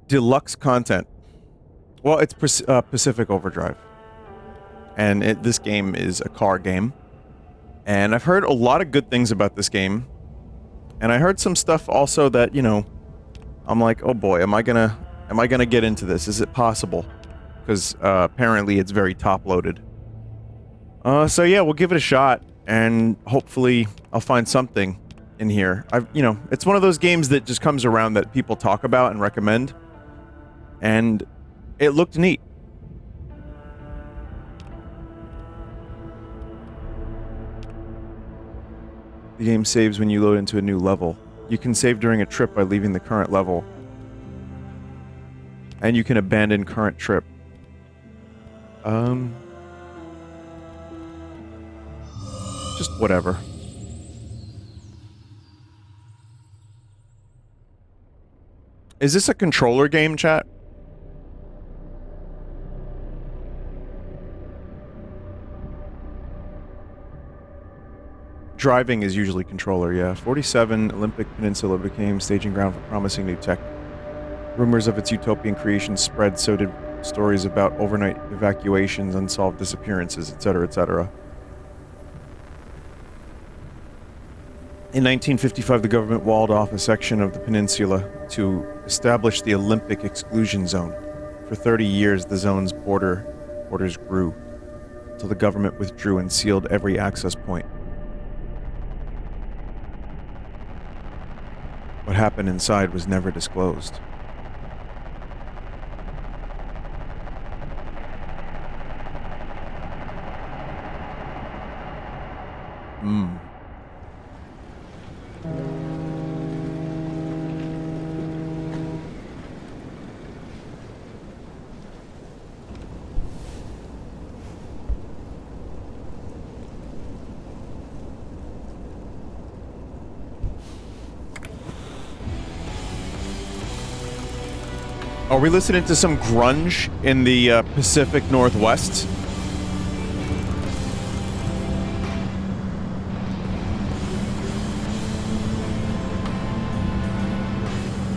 Deluxe content. Well, it's Pacific Overdrive. And this game is a car game. And I've heard a lot of good things about this game. And I heard some stuff also that, you know, I'm like, oh boy, am I gonna get into this? Is it possible? Because apparently it's very top-loaded. So yeah, we'll give it a shot, and hopefully I'll find something in here. You know, it's one of those games that just comes around that people talk about and recommend, and it looked neat. The game saves when you load into a new level. You can save during a trip by leaving the current level. And you can abandon current trip. Just whatever. Is this a controller game, chat? Driving is usually controller, yeah. 47, Olympic Peninsula became staging ground for promising new tech. Rumors of its utopian creation spread, so did stories about overnight evacuations, unsolved disappearances, etc., etc. In 1955, the government walled off a section of the peninsula to establish the Olympic exclusion zone. For 30 years, the zone's borders grew, until the government withdrew and sealed every access point. What happened inside was never disclosed. Are we listening to some grunge in the Pacific Northwest?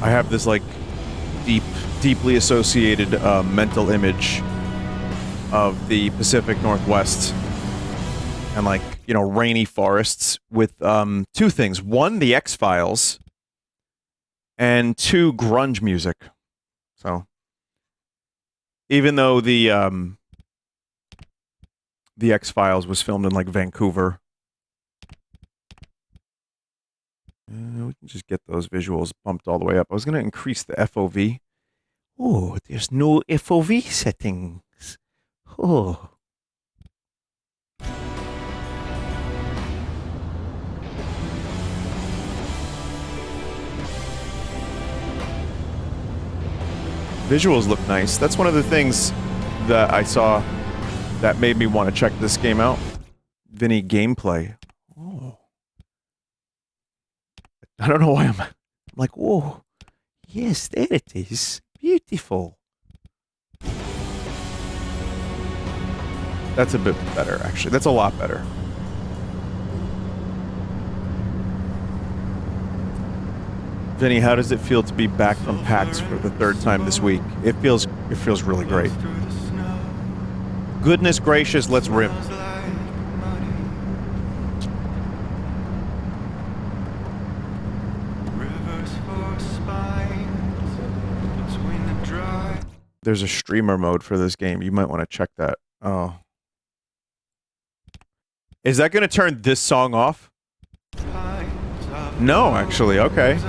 I have this, like, deeply associated mental image of the Pacific Northwest and, like, you know, rainy forests with two things. One, the X-Files, and two, grunge music. So, even though the X-Files was filmed in, like, Vancouver, we can just get those visuals bumped all the way up. I was going to increase the FOV. Oh, there's no FOV settings. Oh. Visuals look nice. That's one of the things that I saw that made me want to check this game out. Vinny gameplay. Oh. I don't know why I'm like, whoa. Yes, there it is. Beautiful. That's a bit better, actually. That's a lot better. Vinny, how does it feel to be back from PAX for the third time this week? It feels really great. Goodness gracious, let's rim. There's a streamer mode for this game. You might want to check that. Oh. Is that going to turn this song off? No, actually. Okay.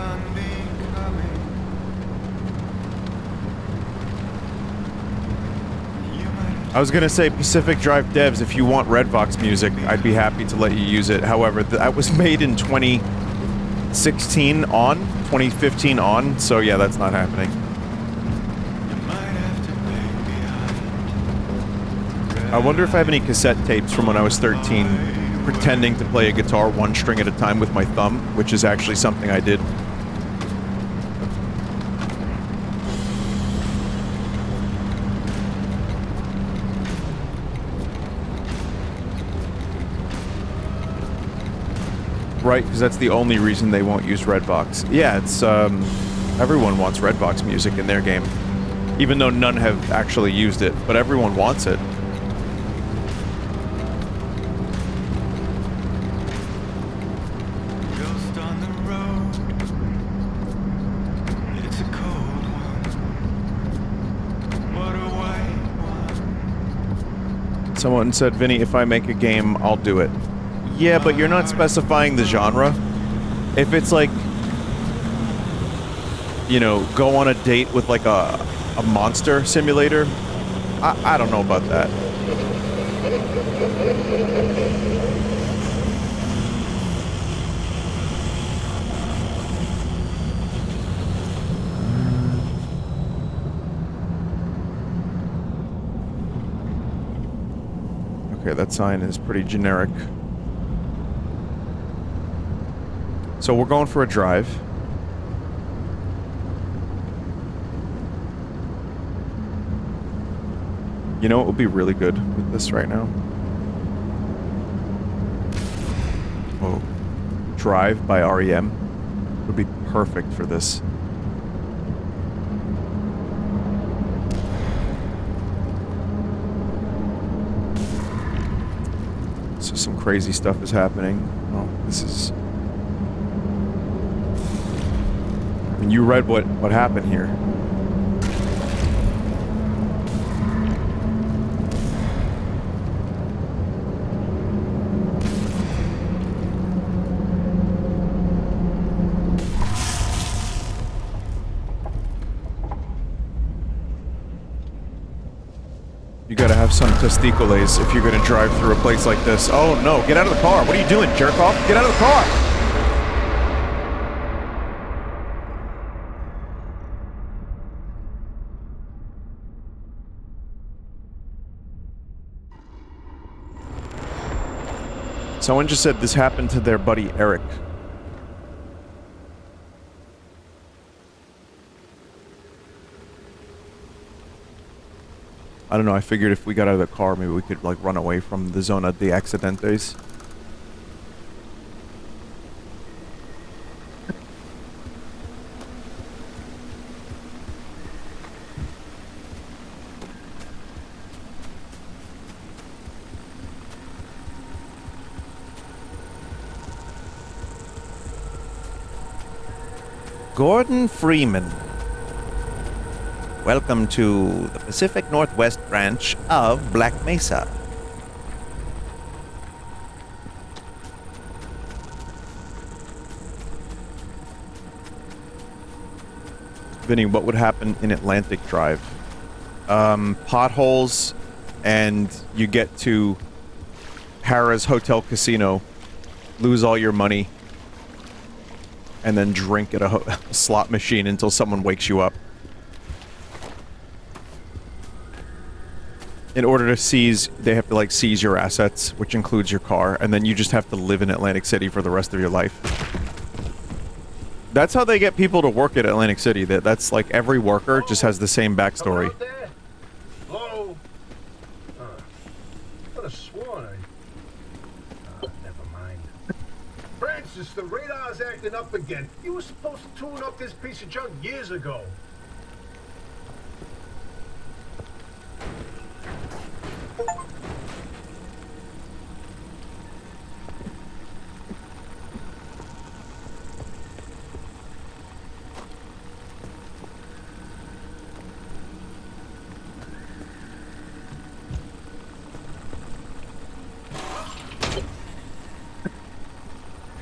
I was going to say, Pacific Drive devs, if you want Redvox music, I'd be happy to let you use it. However, that was made in 2016 on, 2015 on, so yeah, that's not happening. I wonder if I have any cassette tapes from when I was 13, pretending to play a guitar one string at a time with my thumb, which is actually something I did. Right, because that's the only reason they won't use Redvox. Yeah, it's, I Everyone wants Redbox music in their game. Even though none have actually used it, but everyone wants it. Ghost on the road. It's a cold one. What a white one. Someone said, Vinny, if I make a game, I'll do it. Yeah, but you're not specifying the genre. If it's like, you know, go on a date with like a monster simulator, I don't know about that. Okay, that sign is pretty generic. So we're going for a drive. You know what would be really good with this right now? Oh. Drive by REM would be perfect for this. So some crazy stuff is happening. Oh, this is... I mean, you read what happened here. You gotta have some testicles if you're gonna drive through a place like this. Oh no, get out of the car. What are you doing, jerk off? Get out of the car! Someone just said this happened to their buddy Eric. I don't know, I figured if we got out of the car, maybe we could, like, run away from the Zona de Accidentes. Gordon Freeman. Welcome to the Pacific Northwest branch of Black Mesa. Vinny, what would happen in Atlantic Drive? Potholes, and you get to Harrah's Hotel Casino, lose all your money, and then drink at a slot machine until someone wakes you up. In order to seize, they have to, like, seize your assets, which includes your car, and then you just have to live in Atlantic City for the rest of your life. That's how they get people to work at Atlantic City. That's like every worker just has the same backstory. Hello? Could have sworn never mind. Francis, the radar's acting up again. You were supposed to tune up this piece of junk years ago.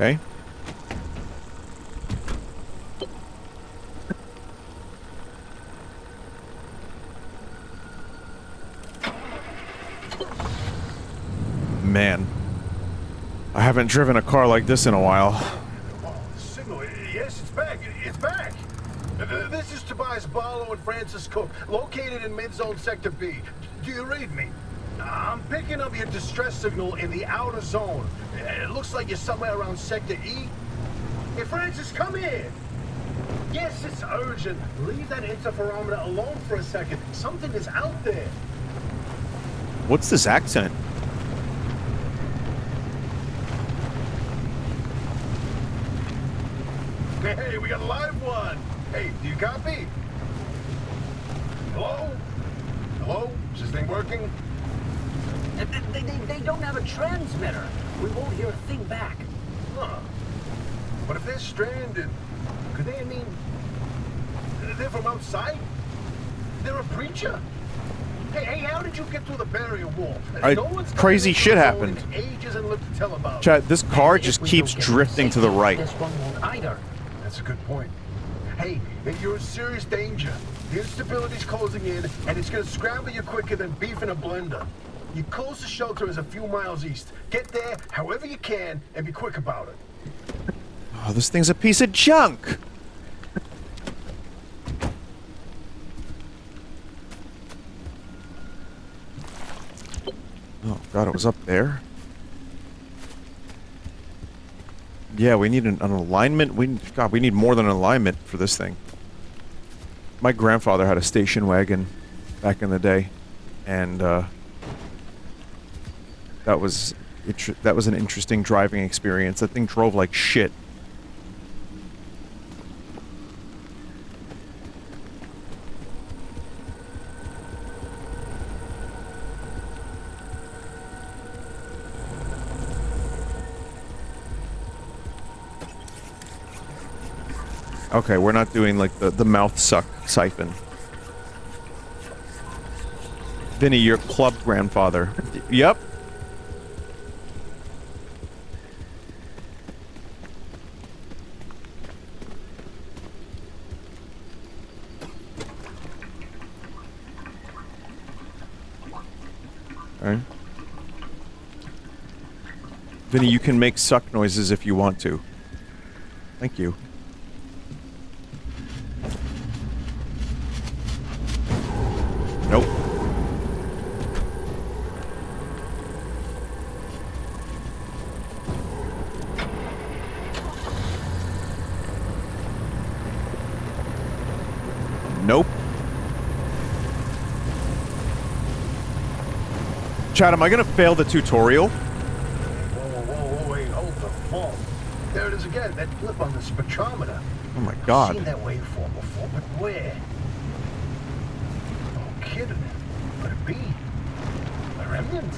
Okay. Man, I haven't driven a car like this in a while. Oh, the signal. Yes, it's back. It's back. This is Tobias Barlow and Francis Cook, located in mid-zone Sector B. Do you read me? I'm picking up your distress signal in the outer zone. It looks like you're somewhere around Sector E. Hey, Francis, come here. Yes, it's urgent. Leave that interferometer alone for a second. Something is out there. What's this accent? Hey, we got a live one. Hey, do you copy? Hello? Hello? Is this thing working? They don't have a transmitter. We won't hear a thing back. Huh. But if they're stranded, could they, I mean, they're from outside? They're a preacher? Hey, how did you get through the barrier wall? Crazy shit happened. Ages and lived to tell about. Chad, this car If just we keeps don't get drifting to the safety, right. This one won't either. That's a good point. Hey, you're in serious danger. The instability's closing in, and it's gonna scramble you quicker than beef in a blender. Your closest shelter is a few miles east. Get there however you can, and be quick about it. Oh, this thing's a piece of junk! Oh god, it was up there? Yeah, we need an alignment. God, we need more than an alignment for this thing. My grandfather had a station wagon back in the day, and that was an interesting driving experience. That thing drove like shit. Okay, we're not doing like the mouth suck siphon. Vinny, your club grandfather. Yep. Alright. Vinny, you can make suck noises if you want to. Thank you. Nope. Nope. Chad, am I gonna fail the tutorial? Whoa, wait, hold the phone. There it is again, that blip on the spectrometer. Oh my I've god. seen that waveform before, but where? No kidding. Could it be? A remnant?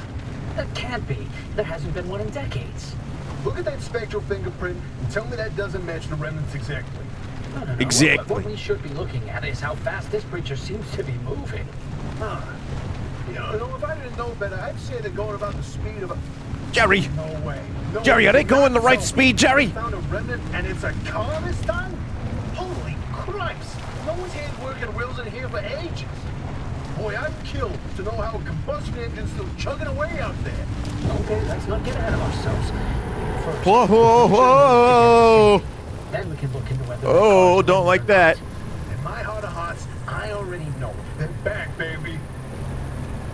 That can't be. There hasn't been one in decades. Look at that spectral fingerprint and tell me that doesn't match the remnants exactly. No. Exactly. What we should be looking at is how fast this creature seems to be moving. Huh. You know, if I didn't know better, I'd say they're going about the speed of a... Jerry! No way. No Jerry, way. are they going the right So, speed, Jerry? Found a remnant and it's a car this time? Holy Christ! No one's hand working wheels in here for ages. Boy, I'm killed to know how a combustion engine's still chugging away out there. Okay, let's not get ahead of ourselves. First, Whoa, whoa, whoa! then we can look into whether... Oh, the cars don't will like or that. not. In my heart of hearts, I already know. They're back, baby.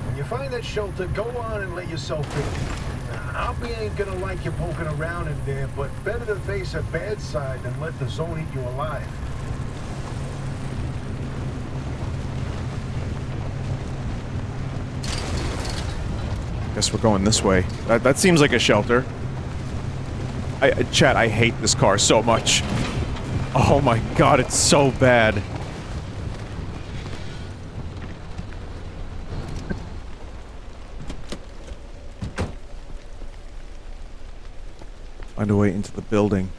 When you find that shelter, go on and let yourself in. Oppy ain't gonna like you poking around in there, but better to face a bad side than let the zone eat you alive. Guess we're going this way. That seems like a shelter. Chat, I hate this car so much. Oh my god, it's so bad. Find a way into the building.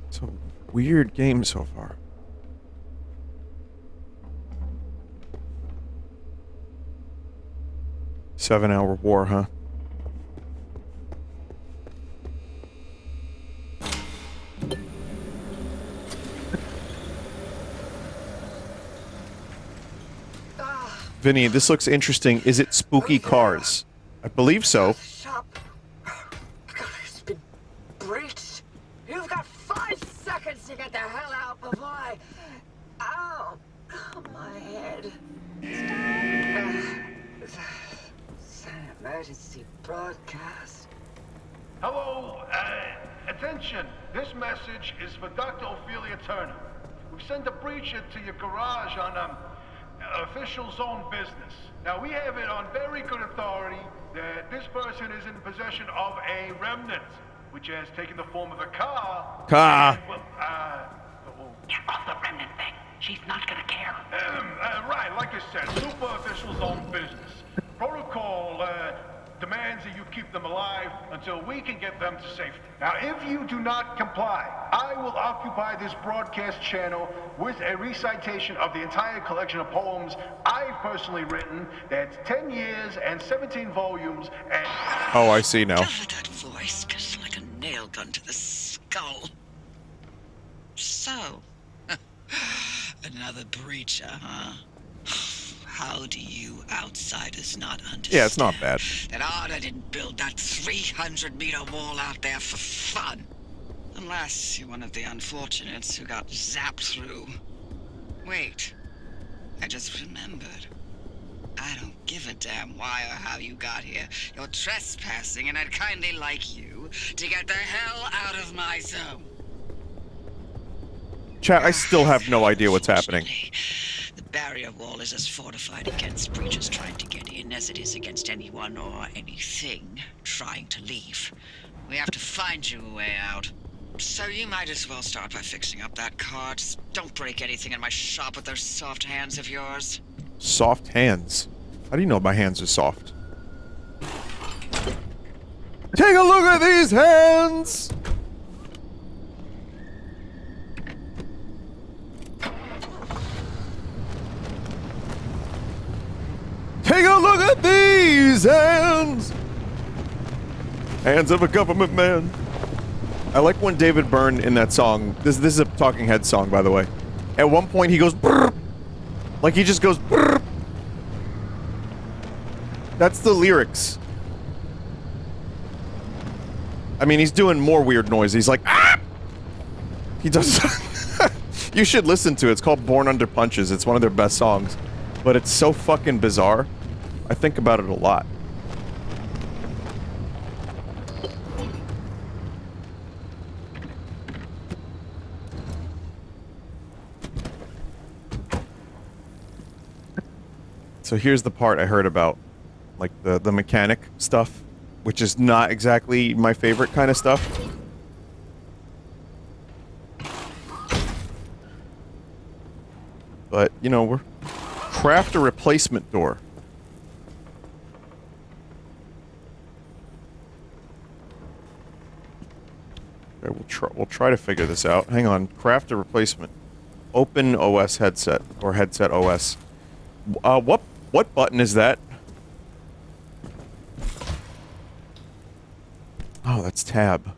It's a weird game so far. Seven-hour war, huh? Vinny, this looks interesting. Is it spooky cars? I believe so. Shop. God, it's been breached. You've got 5 seconds to get the hell out before I... Ow! My head. It's an emergency broadcast. Hello, attention. This message is for Dr. Ophelia Turner. We've sent a breacher to your garage on, official zone business. Now, we have it on very good authority that this person is in possession of a remnant, which has taken the form of a car. Car. And, well, Get off the remnant thing. She's not gonna care. right, like I said, super officials own business. Protocol demands that you keep them alive until we can get them to safety. Now, if you do not comply, I will occupy this broadcast channel with a recitation of the entire collection of poems I've personally written. That's 10 years and 17 volumes and... Oh, I see now. God, that voice goes like a nail gun to the skull. So, another breacher, huh? How do you outsiders not understand? Yeah, it's not bad. That Arda didn't build that 300-meter wall out there for fun. Unless you're one of the unfortunates who got zapped through. Wait, I just remembered. I don't give a damn why or how you got here. You're trespassing, and I'd kindly like you to get the hell out of my zone. Chat, I still have no idea what's happening. The barrier wall is as fortified against breaches trying to get in as it is against anyone or anything trying to leave. We have to find you a way out. So you might as well start by fixing up that car. Just don't break anything in my shop with those soft hands of yours. Soft hands? How do you know my hands are soft? Take a look at these hands! Take a look at these hands! Hands of a government man. I like when David Byrne in that song, this is a Talking Heads song, by the way. At one point he goes brrr, like he just goes brrr. That's the lyrics. I mean, he's doing more weird noise. He's like, ah! He does. You should listen to it. It's called Born Under Punches. It's one of their best songs. But it's so fucking bizarre. I think about it a lot. So here's the part I heard about. Like the mechanic stuff, which is not exactly my favorite kind of stuff. But, you know, we're... Craft a replacement door. Okay, we'll try to figure this out. Hang on. Craft a replacement. Open OS headset, or headset OS. What button is that? Oh, that's tab.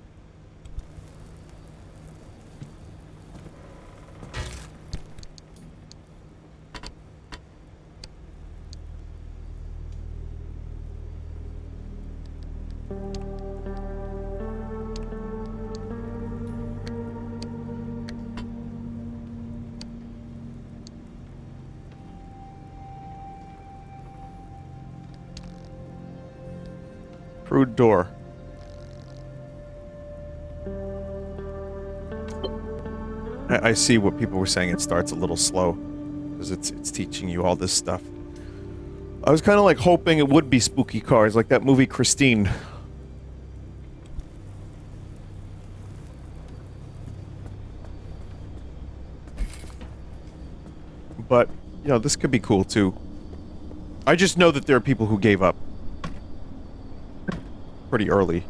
Crude door. I see what people were saying. It starts a little slow because it's teaching you all this stuff. I was kind of like hoping it would be spooky cars, like that movie Christine. But, you know, this could be cool too. I just know that there are people who gave up pretty early.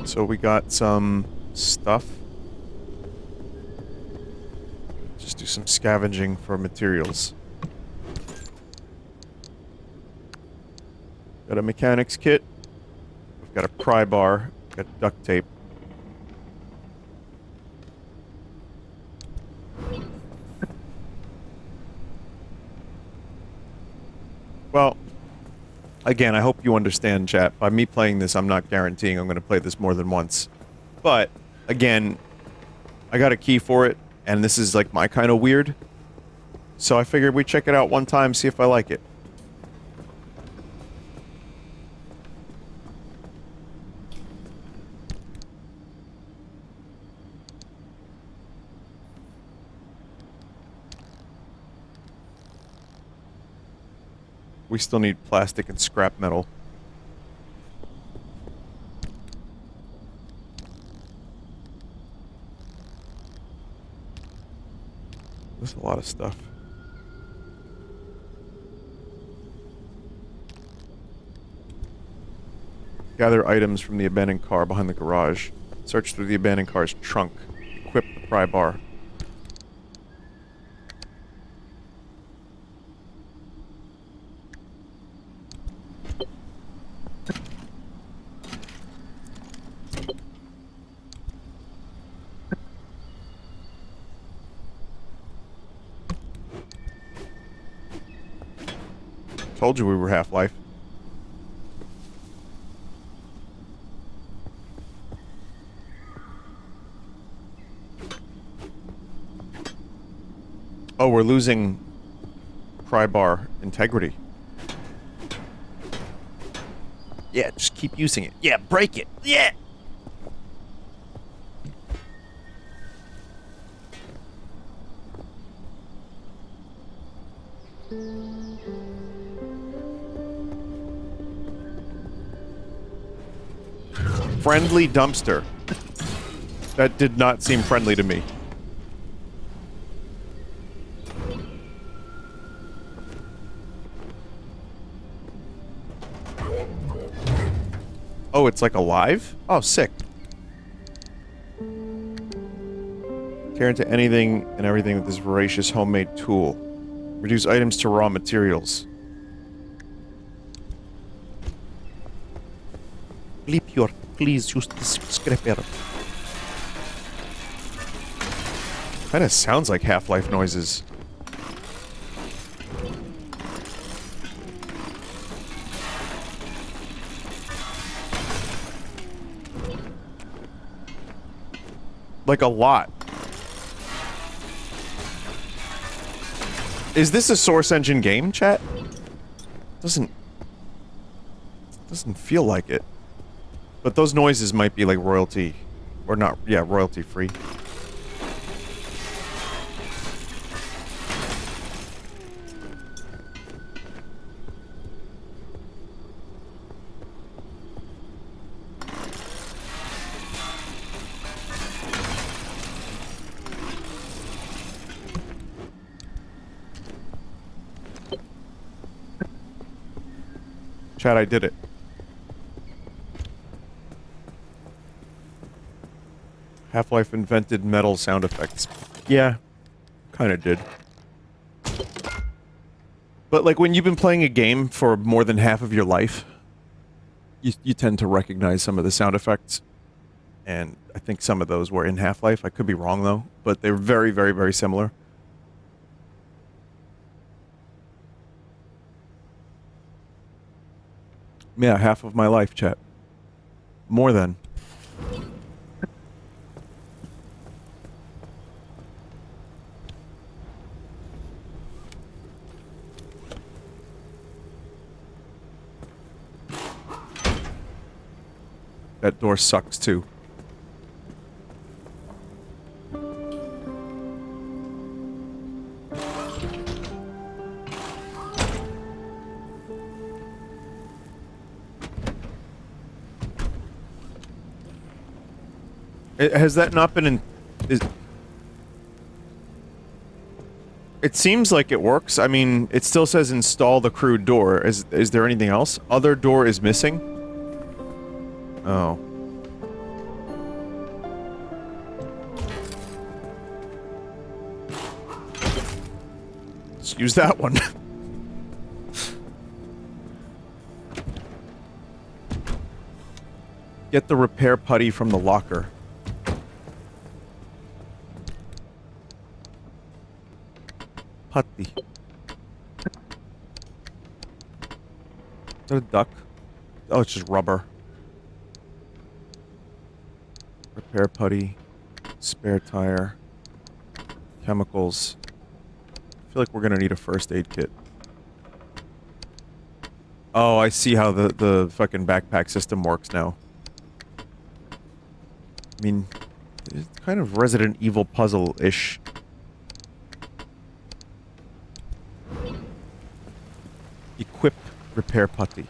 So we got some stuff. Just do some scavenging for materials. Got a mechanics kit. We've got a pry bar. Got duct tape. Well, again, I hope you understand, chat. By me playing this, I'm not guaranteeing I'm going to play this more than once. But, again, I got a key for it, and this is like my kind of weird. So I figured we'd check it out one time, see if I like it. We still need plastic and scrap metal. There's a lot of stuff. Gather items from the abandoned car behind the garage. Search through the abandoned car's trunk. Equip the pry bar. Told you we were Half-Life. Oh, we're losing pry bar integrity. Yeah, just keep using it. Yeah, break it. Yeah! Friendly dumpster. That did not seem friendly to me. Oh, it's like alive? Oh, sick. Tear into anything and everything with this voracious homemade tool. Reduce items to raw materials. Bleep your... Please use this scraper. Kinda sounds like Half-Life noises. Like a lot. Is this a Source Engine game, chat? Doesn't feel like it. But those noises might be like royalty. Or not, yeah, royalty free. Chat, I did it. Half-Life invented metal sound effects. Yeah, kinda did. But like when you've been playing a game for more than half of your life, you tend to recognize some of the sound effects. And I think some of those were in Half-Life. I could be wrong though, but they're very, very, very similar. Yeah, half of my life, chat. More than. That door sucks too. Has that not been in... It seems like it works. I mean, it still says install the crude door. Is there anything else? Other door is missing? Oh. Let's use that one. Get the repair putty from the locker. Putty. Is that a duck? Oh, it's just rubber. Repair putty. Spare tire. Chemicals. I feel like we're gonna need a first aid kit. Oh, I see how the fucking backpack system works now. I mean, it's kind of Resident Evil puzzle-ish. Equip Repair putty.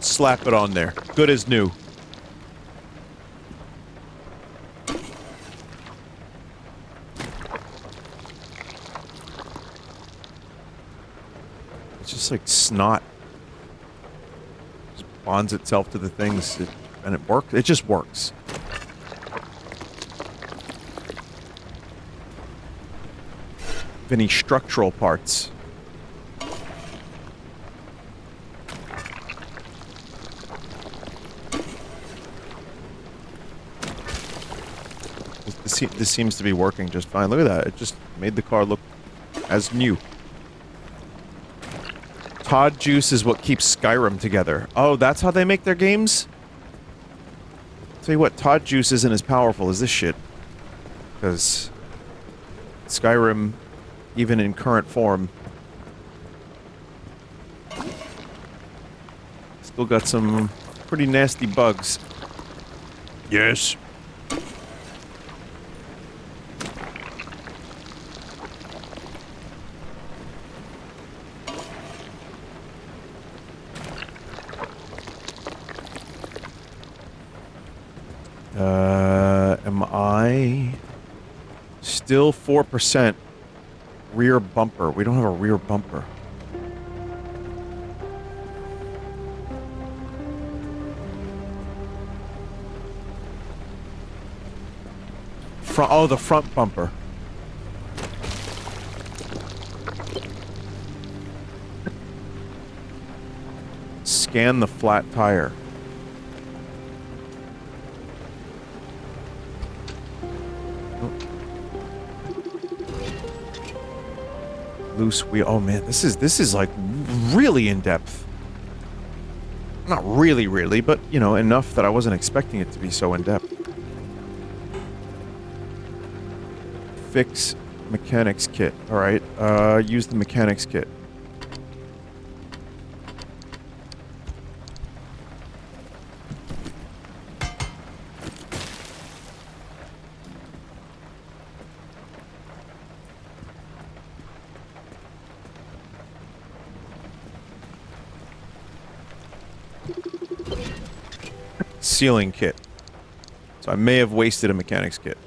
Slap it on there. Good as new. It's just like snot. Just bonds itself to the things, and it works. It just works. Vinny structural parts. This seems to be working just fine. Look at that. It just made the car look as new. Todd juice is what keeps Skyrim together. Oh, that's how they make their games? Tell you what, Todd juice isn't as powerful as this shit. Because Skyrim, even in current form, still got some pretty nasty bugs. Yes. Am I still 4% rear bumper? We don't have a rear bumper. Oh, the front bumper. Scan the flat tire. Loose wheel. Oh man, this is like really in depth. Not really, but you know, enough that I wasn't expecting it to be so in depth. Fix mechanics kit. All right, use the mechanics kit. Sealing kit. So I may have wasted a mechanics kit.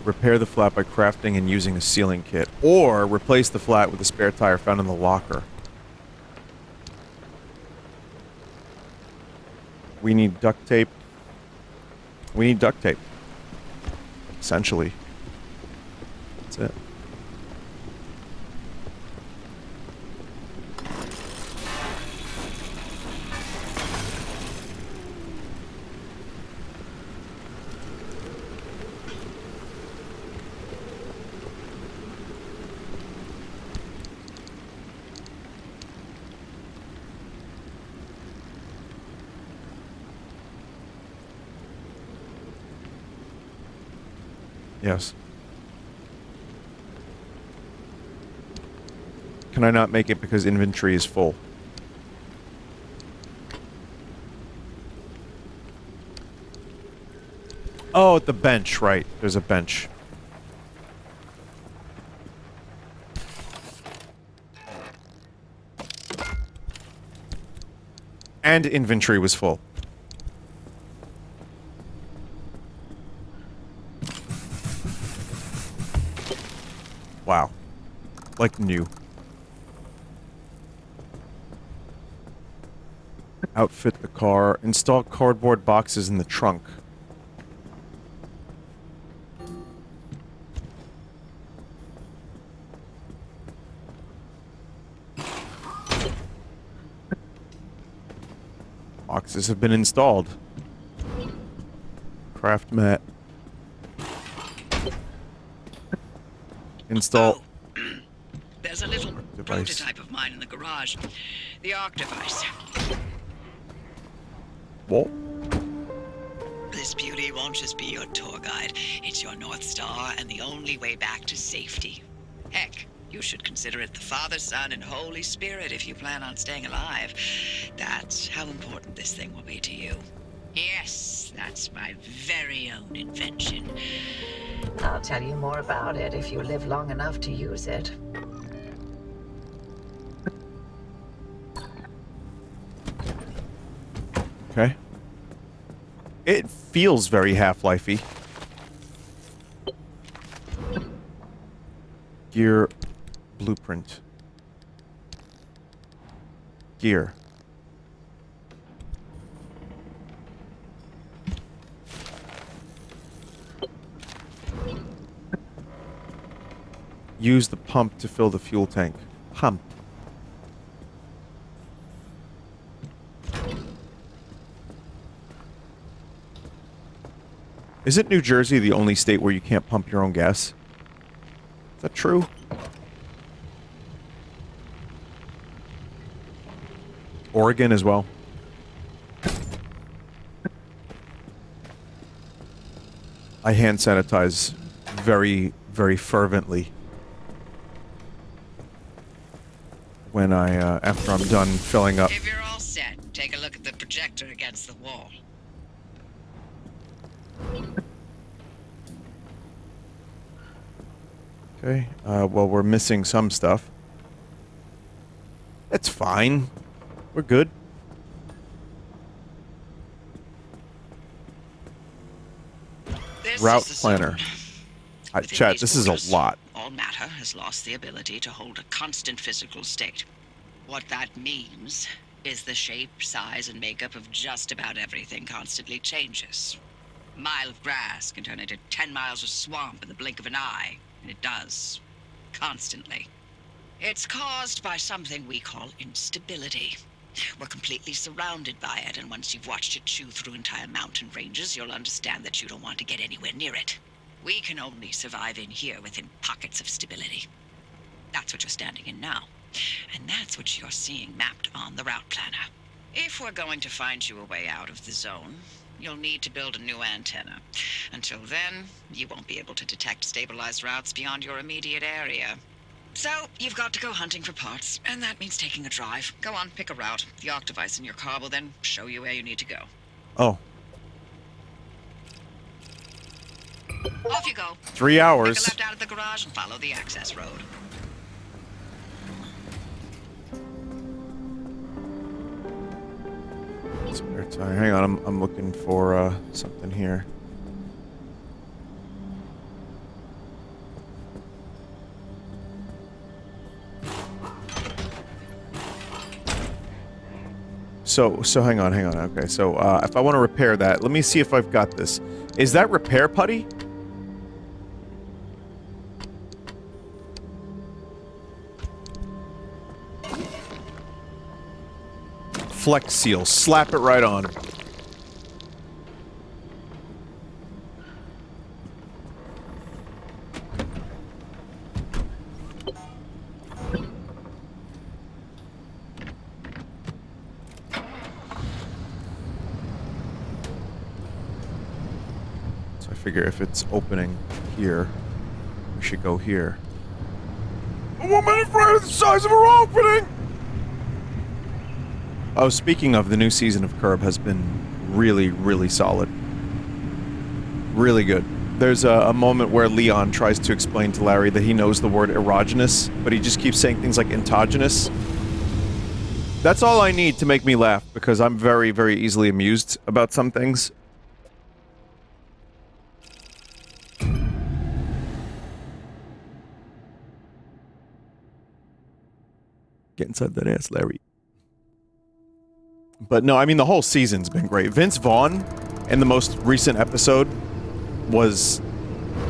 Repair the flat by crafting and using a sealing kit. Or replace the flat with a spare tire found in the locker. We need duct tape. We need duct tape. Essentially. That's it. Yes. Can I not make it because inventory is full? Oh, at the bench, right. There's a bench. And inventory was full. Wow. Like new. Outfit the car. Install cardboard boxes in the trunk. Boxes have been installed. Craft mat. Install. Oh. There's a little device. prototype of mine in the garage. The Arc device. What? This beauty won't just be your tour guide. It's your North Star and the only way back to safety. Heck, You should consider it the Father, Son, and Holy Spirit if you plan on staying alive. That's how important this thing will be to you. Yes, that's my very own invention. I'll tell you more about it if you live long enough to use it. Okay. It feels very Half-Life-y. Gear blueprint. Gear. Use the pump to fill the fuel tank. Pump. Isn't New Jersey the only state where you can't pump your own gas? Is that true? Oregon as well. I hand sanitize very, very fervently when after I'm done filling up. If you're all set, take a look at the projector against the wall. Okay, well, we're missing some stuff. It's fine. We're good. This Route is the planner. zone. Within Chat, these this is borders, a lot. All matter has lost the ability to hold a constant physical state. What that means is the shape, size, and makeup of just about everything constantly changes. A mile of grass can turn into 10 miles of swamp in the blink of an eye, and it does. Constantly. It's caused by something we call instability. We're completely surrounded by it, and once you've watched it chew through entire mountain ranges, you'll understand that you don't want to get anywhere near it. We can only survive in here within pockets of stability. That's what you're standing in now. And that's what you're seeing mapped on the route planner. If we're going to find you a way out of the zone, you'll need to build a new antenna. Until then, you won't be able to detect stabilized routes beyond your immediate area. So, you've got to go hunting for parts, and that means taking a drive. Go on, pick a route. The arc device in your car will then show you where you need to go. Oh. Off you go. 3 hours. Take a left out of the garage and follow the access road. Spare tire. Hang on, I'm looking for something here. So hang on. Okay, so if I want to repair that, let me see if I've got this. Is that repair putty? Flex seal. Slap it right on. So I figure if it's opening here, we should go here. A woman afraid of the size of her opening! Oh, speaking of, the new season of Curb has been really, really solid. Really good. There's a moment where Leon tries to explain to Larry that he knows the word erogenous, but he just keeps saying things like endogenous. That's all I need to make me laugh, because I'm very, very easily amused about some things. Get inside that ass, Larry. But no, I mean, the whole season's been great. Vince Vaughn, in the most recent episode, was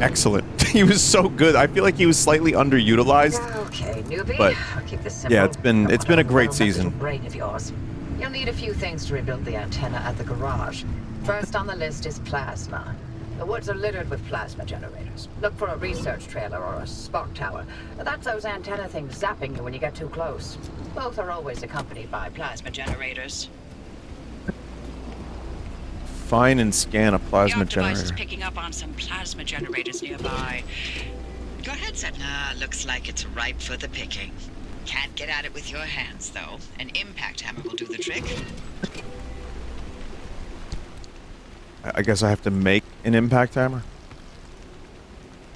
excellent. He was so good. I feel like he was slightly underutilized. Okay, newbie. But, I'll keep this simple. yeah, it's been a great season. Brain of yours. You'll need a few things to rebuild the antenna at the garage. First on the list is plasma. The woods are littered with plasma generators. Look for a research trailer or a spark tower. That's those antenna things zapping you when you get too close. Both are always accompanied by plasma generators. Find and scan a plasma The arc device generator. is picking up on some plasma generators nearby. Go ahead, sir. Looks like it's ripe for the picking. Can't get at it with your hands, though. An impact hammer will do the trick. I guess I have to make an impact hammer.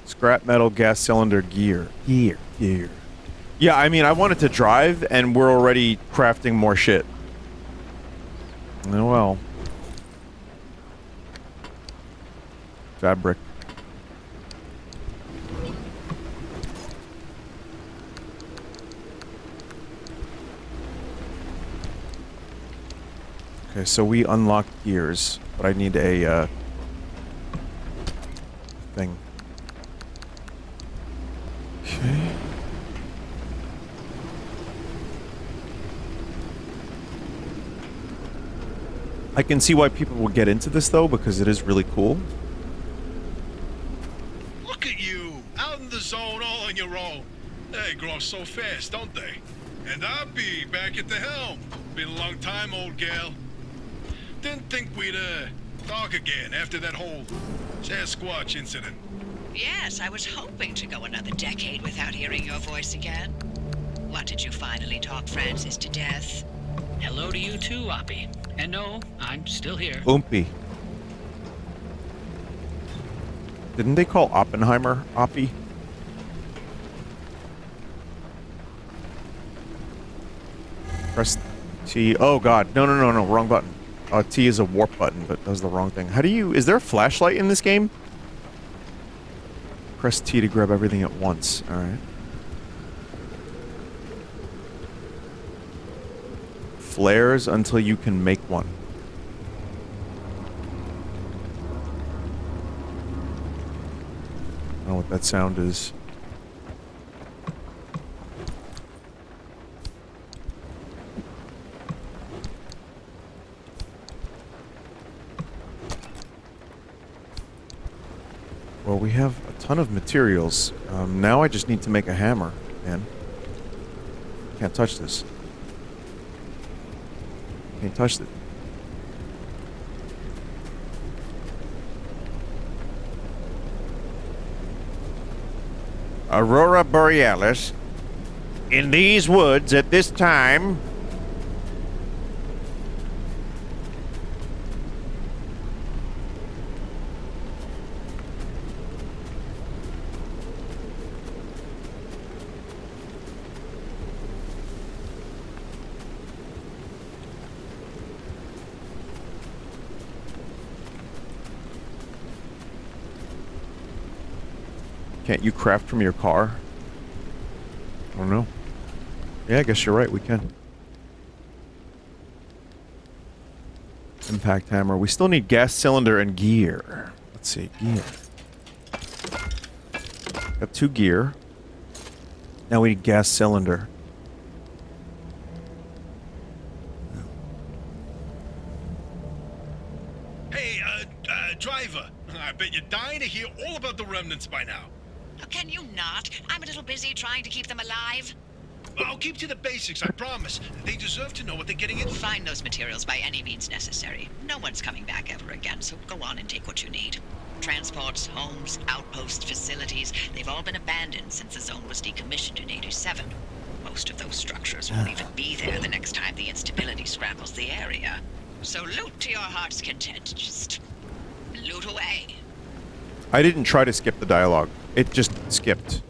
Scrap metal, gas cylinder, gear. Gear. Yeah, I mean, I wanted to drive, and we're already crafting more shit. Oh well. Fabric. Okay, so we unlocked gears, but I need a, thing. Okay. I can see why people will get into this, though, because it is really cool. Look at you, out in the zone all on your own. They grow up so fast, don't they? And Oppy back at the helm. Been a long time, old gal. Didn't think we'd, talk again after that whole Sasquatch incident. Yes, I was hoping to go another decade without hearing your voice again. What, did you finally talk Francis to death? Hello to you too, Oppy. And no, I'm still here. Oompy. Didn't they call Oppenheimer Oppy? Press T. Oh god. No, wrong button. T is a warp button, but that was the wrong thing. How do you... Is there a flashlight in this game? Press T to grab everything at once. Alright. Flares until you can make one. I don't know what that sound is. Well, we have a ton of materials. Now I just need to make a hammer, man. Can't touch this. Can't touch it. Aurora Borealis. In these woods at this time. Can't you craft from your car? I don't know. Yeah, I guess you're right, we can. Impact hammer. We still need gas cylinder and gear. Let's see, gear. Got 2 gear. Now we need gas cylinder. Hey, driver. I bet you're dying to hear all about the remnants by now. Oh, can you not? I'm a little busy trying to keep them alive. I'll keep to the basics, I promise. They deserve to know what they're getting into. Find those materials by any means necessary. No one's coming back ever again, so go on and take what you need. Transports, homes, outpost facilities, they've all been abandoned since the zone was decommissioned in '87. Most of those structures won't even be there the next time the instability scrambles the area. So loot to your heart's content. Just loot away. I didn't try to skip the dialogue. It just skipped.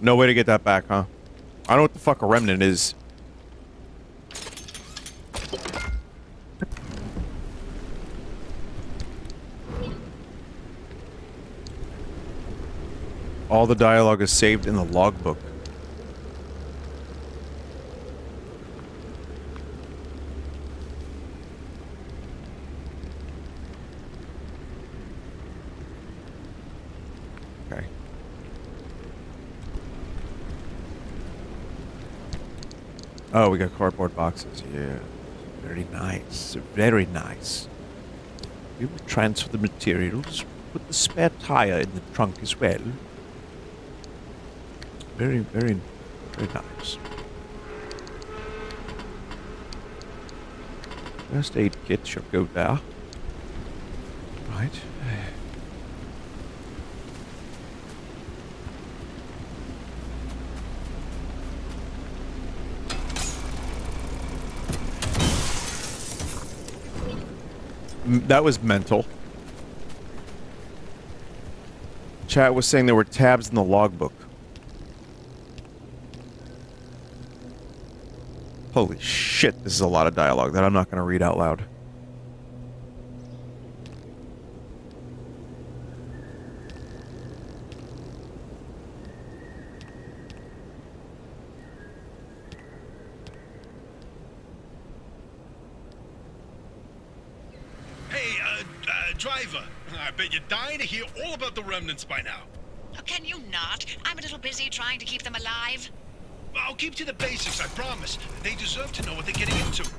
No way to get that back, huh? I don't know what the fuck a remnant is. All the dialogue is saved in the logbook. Okay. Oh, we got cardboard boxes. Yeah. Very nice. Very nice. We will transfer the materials. Put the spare tire in the trunk as well. Very, very, very nice. First aid kit shall go there. Right. That was mental. Chat was saying there were tabs in the logbook. Holy shit, this is a lot of dialogue that I'm not going to read out loud. Driver, I bet you're dying to hear all about the remnants by now. Oh, can you not? I'm a little busy trying to keep them alive. I'll keep to the basics, I promise. They deserve to know what they're getting into.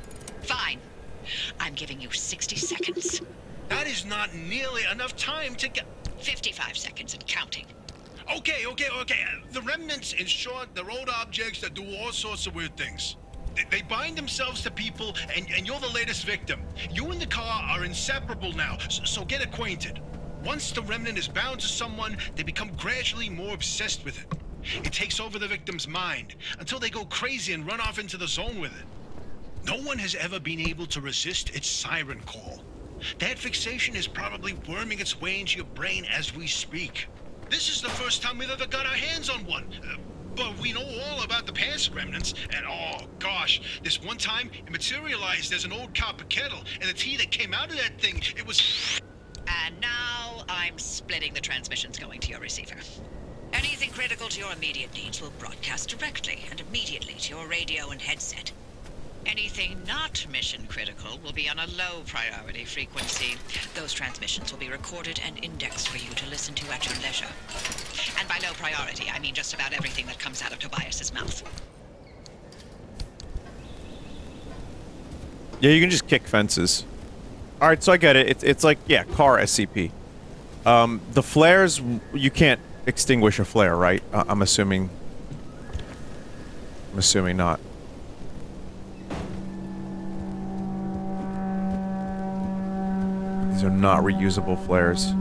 Fine. I'm giving you 60 seconds. That is not nearly enough time to get... 55 seconds and counting. Okay. The remnants, in short, they're old objects that do all sorts of weird things. They bind themselves to people, and you're the latest victim. You and the car are inseparable now, so get acquainted. Once the remnant is bound to someone, they become gradually more obsessed with it. It takes over the victim's mind, until they go crazy and run off into the zone with it. No one has ever been able to resist its siren call. That fixation is probably worming its way into your brain as we speak. This is the first time we've ever got our hands on one. But we know all about the past remnants, and oh gosh, this one time it materialized as an old copper kettle, and the tea that came out of that thing, it was... And now I'm splitting the transmissions going to your receiver. Anything critical to your immediate needs will broadcast directly and immediately to your radio and headset. Anything not mission critical will be on a low priority frequency. Those transmissions will be recorded and indexed for you to listen to at your leisure. And by low priority, I mean just about everything that comes out of Tobias's mouth. Yeah, you can just kick fences. Alright, so I get it. It's like, yeah, car SCP. The flares, you can't extinguish a flare, right? I'm assuming... I'm assuming not. These are not reusable flares.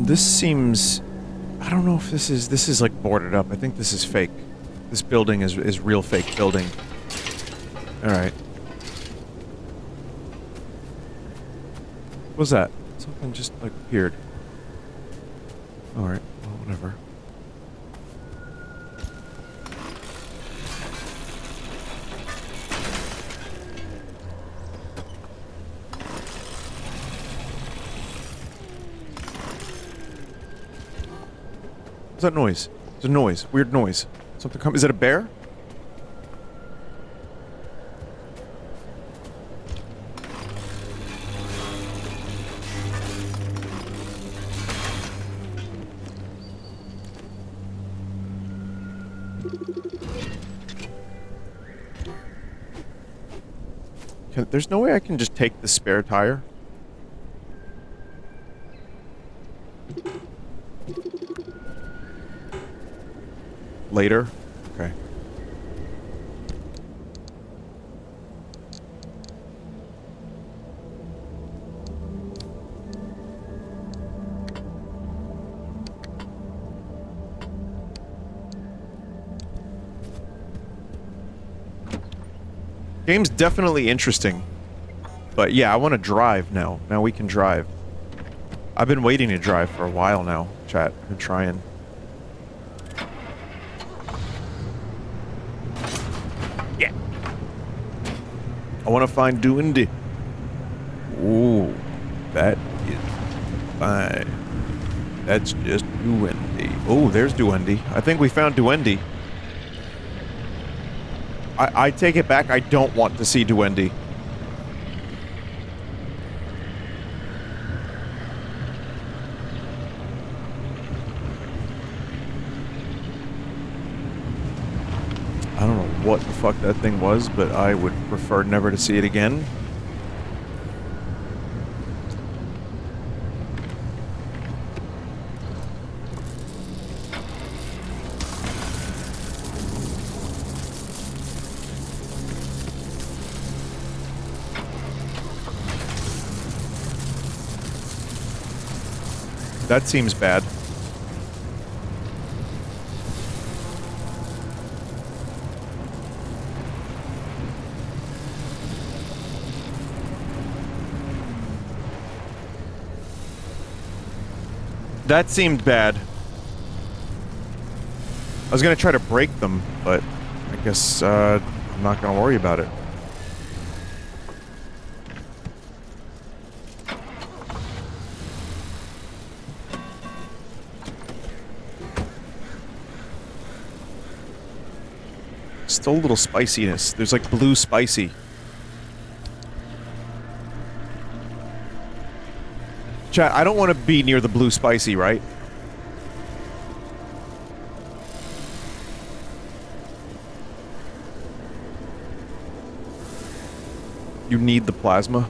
This seems... I don't know if this is like boarded up. I think this is fake. This building is real fake building. Alright. What was that? Something just like appeared. Alright, well, whatever. What's that noise? It's a noise. Weird noise. Something come. Is it a bear? There's no way I can just take the spare tire. Later? Okay. Game's definitely interesting. But yeah, I want to drive now. Now we can drive. I've been waiting to drive for a while now, chat. I've been trying. Yeah. I want to find Duendy. Ooh, that is fine. That's just Duendy. Oh, there's Duendy. I think we found Duendy. I take it back. I don't want to see Duendy. I don't know what the fuck that thing was, but I would prefer never to see it again. That seems bad. That seemed bad. I was gonna try to break them, but I guess I'm not gonna worry about it. Still a little spiciness. There's like blue spicy. Chat, I don't want to be near the blue spicy, right? You need the plasma.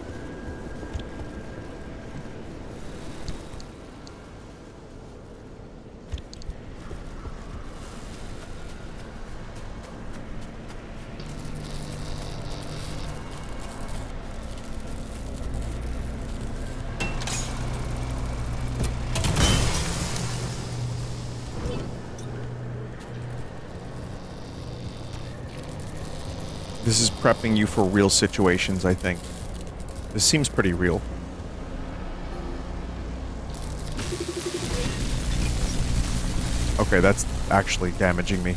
This is prepping you for real situations, I think. This seems pretty real. Okay, that's actually damaging me.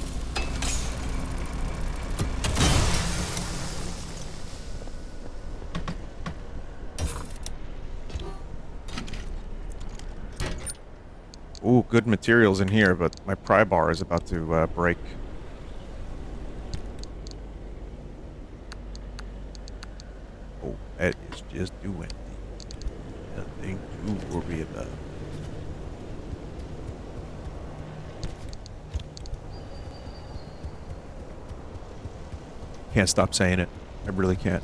Ooh, good materials in here, but my pry bar is about to break. Oh, that is just doing nothing to worry about. Can't stop saying it. I really can't.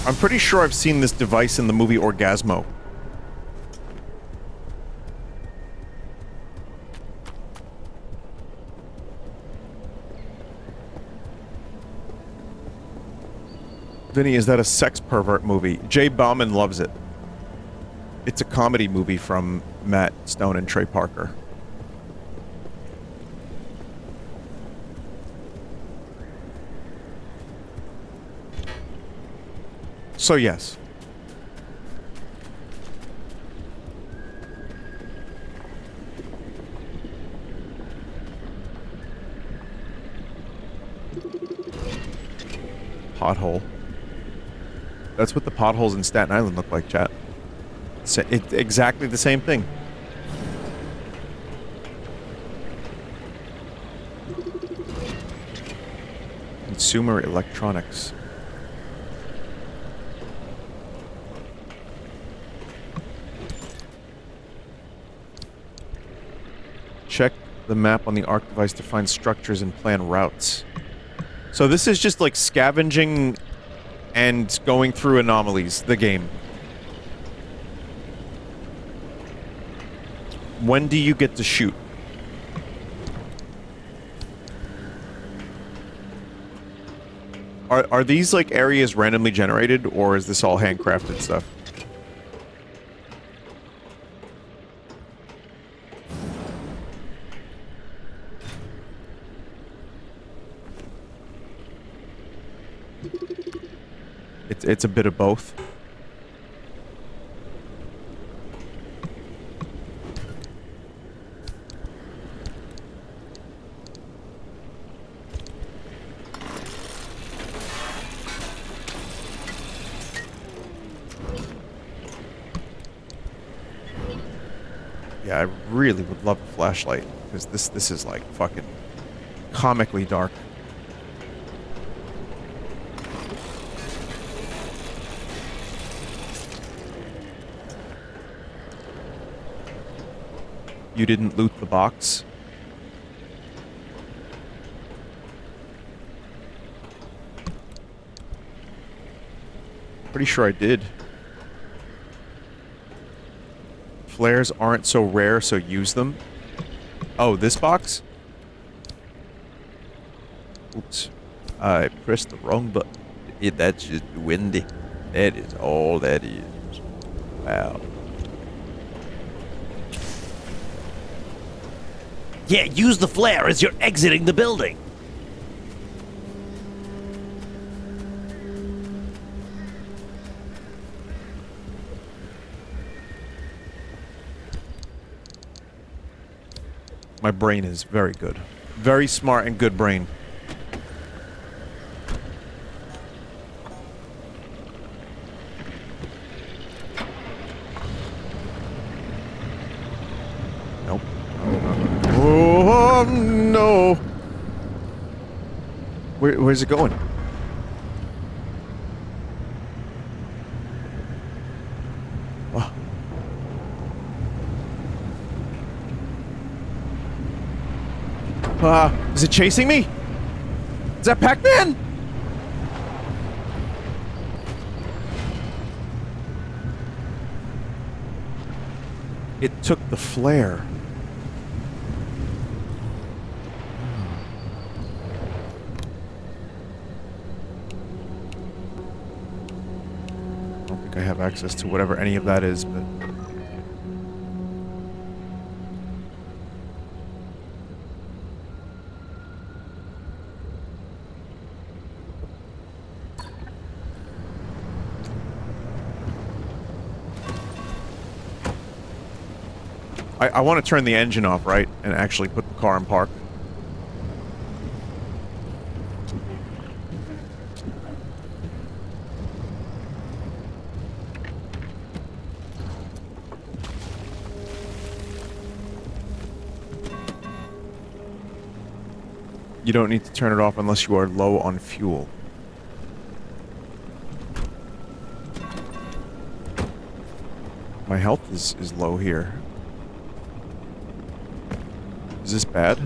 I'm pretty sure I've seen this device in the movie Orgasmo. Vinny, is that a sex pervert movie? Jay Bauman loves it. It's a comedy movie from Matt Stone and Trey Parker. So yes. Pothole. That's what the potholes in Staten Island look like, chat. It's exactly the same thing. Consumer electronics. Check the map on the ARC device to find structures and plan routes. So this is just like scavenging and going through anomalies, the game. When do you get to shoot? Are these like areas randomly generated, or is this all handcrafted stuff? It's a bit of both. Yeah, I really would love a flashlight, because this is like fucking comically dark. You didn't loot the box? Pretty sure I did. Flares aren't so rare, so use them. Oh, this box? Oops. I pressed the wrong button. That's just windy. That is all that is. Wow. Yeah, use the flare as you're exiting the building. My brain is very good. Very smart and good brain. Nope. Oh, no. Where's it going? Is it chasing me? Is that Pac-Man? It took the flare. I don't think I have access to whatever any of that is, but... I want to turn the engine off, right? And actually put the car in park. You don't need to turn it off unless you are low on fuel. My health is low here. Is this bad?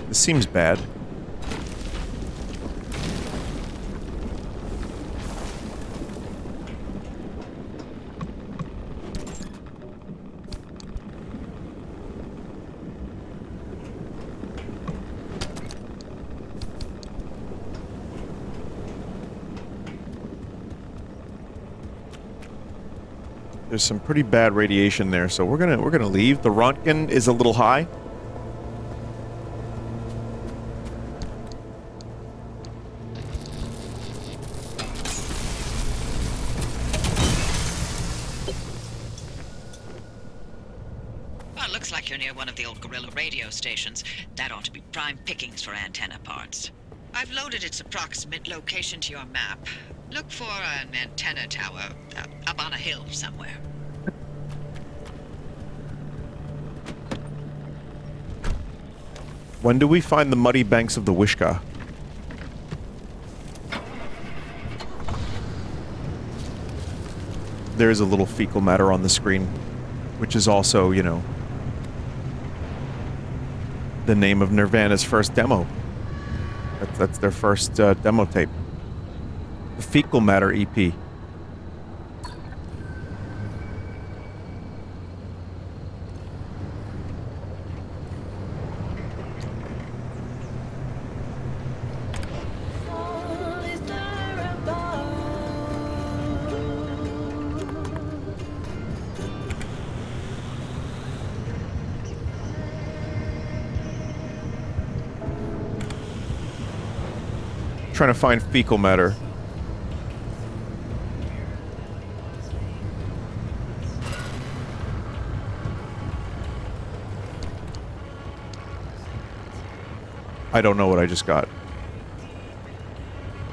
This seems bad. There's some pretty bad radiation there, so we're gonna leave. The Rontgen is a little high. Looks like you're near one of the old guerrilla radio stations. That ought to be prime pickings for antenna parts. I've loaded its approximate location to your map. Look for an antenna tower up on a hill somewhere. When do we find the muddy banks of the Wishka? There is a little fecal matter on the screen, which is also, you know, the name of Nirvana's first demo. That's their first demo tape. The Fecal Matter EP. Trying to find fecal matter. I don't know what I just got.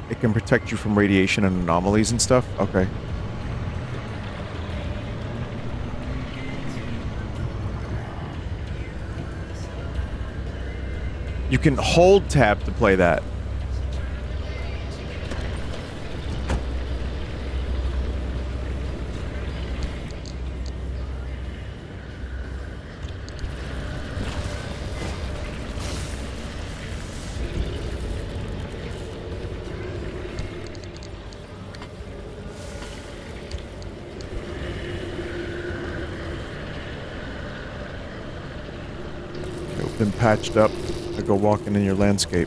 It can protect you from radiation and anomalies and stuff? Okay. You can hold tab to play that. Been patched up to go walking in your landscape.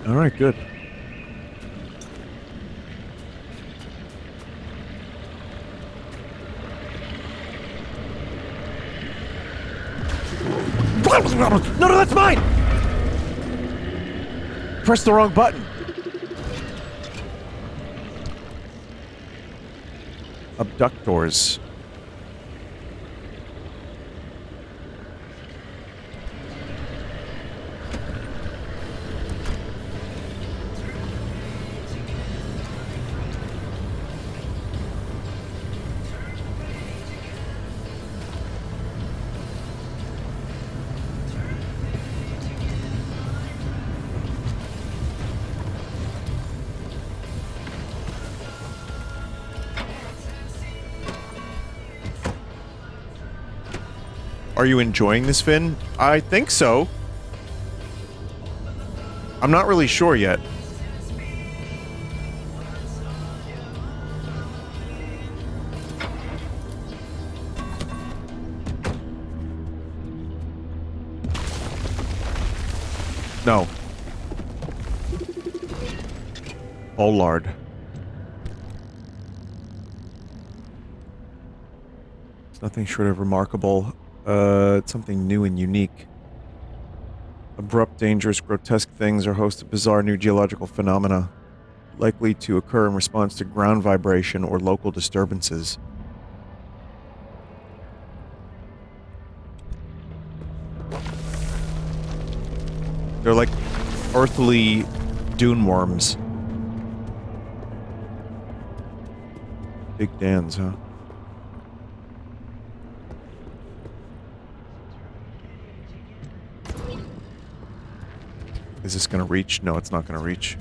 All right, good. No, that's mine! Press the wrong button. Abductors. Are you enjoying this, Finn? I think so. I'm not really sure yet. No. Oh, Lord. It's nothing short of remarkable. It's something new and unique. Abrupt, dangerous, grotesque things are host of bizarre new geological phenomena, likely to occur in response to ground vibration or local disturbances. They're like earthly dune worms. Big Dans, huh? Is this gonna reach? No, it's not gonna reach.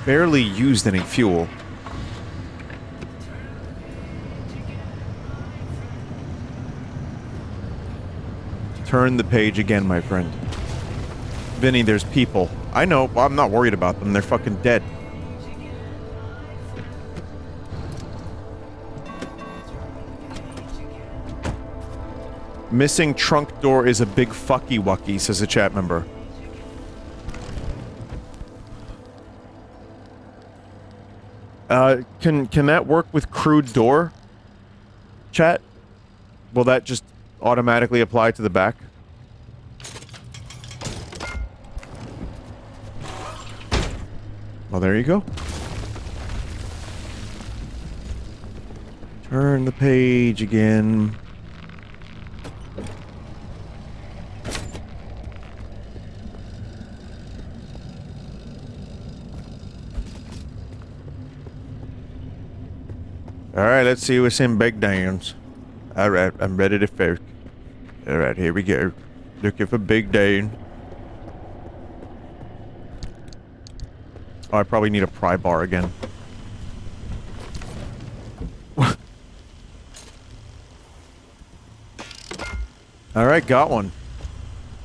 Barely used any fuel. Turn the page again, my friend. Vinny, there's people. I know, I'm not worried about them. They're fucking dead. Missing trunk door is a big fucky wucky, says a chat member. Can that work with crude door? Chat? Will that just automatically apply to the back? Well, there you go. Turn the page again. Alright, let's see what's in Big Dan's. Alright, I'm ready to first. Alright, here we go. Looking for Big Dan. Oh, I probably need a pry bar again. Alright, got one.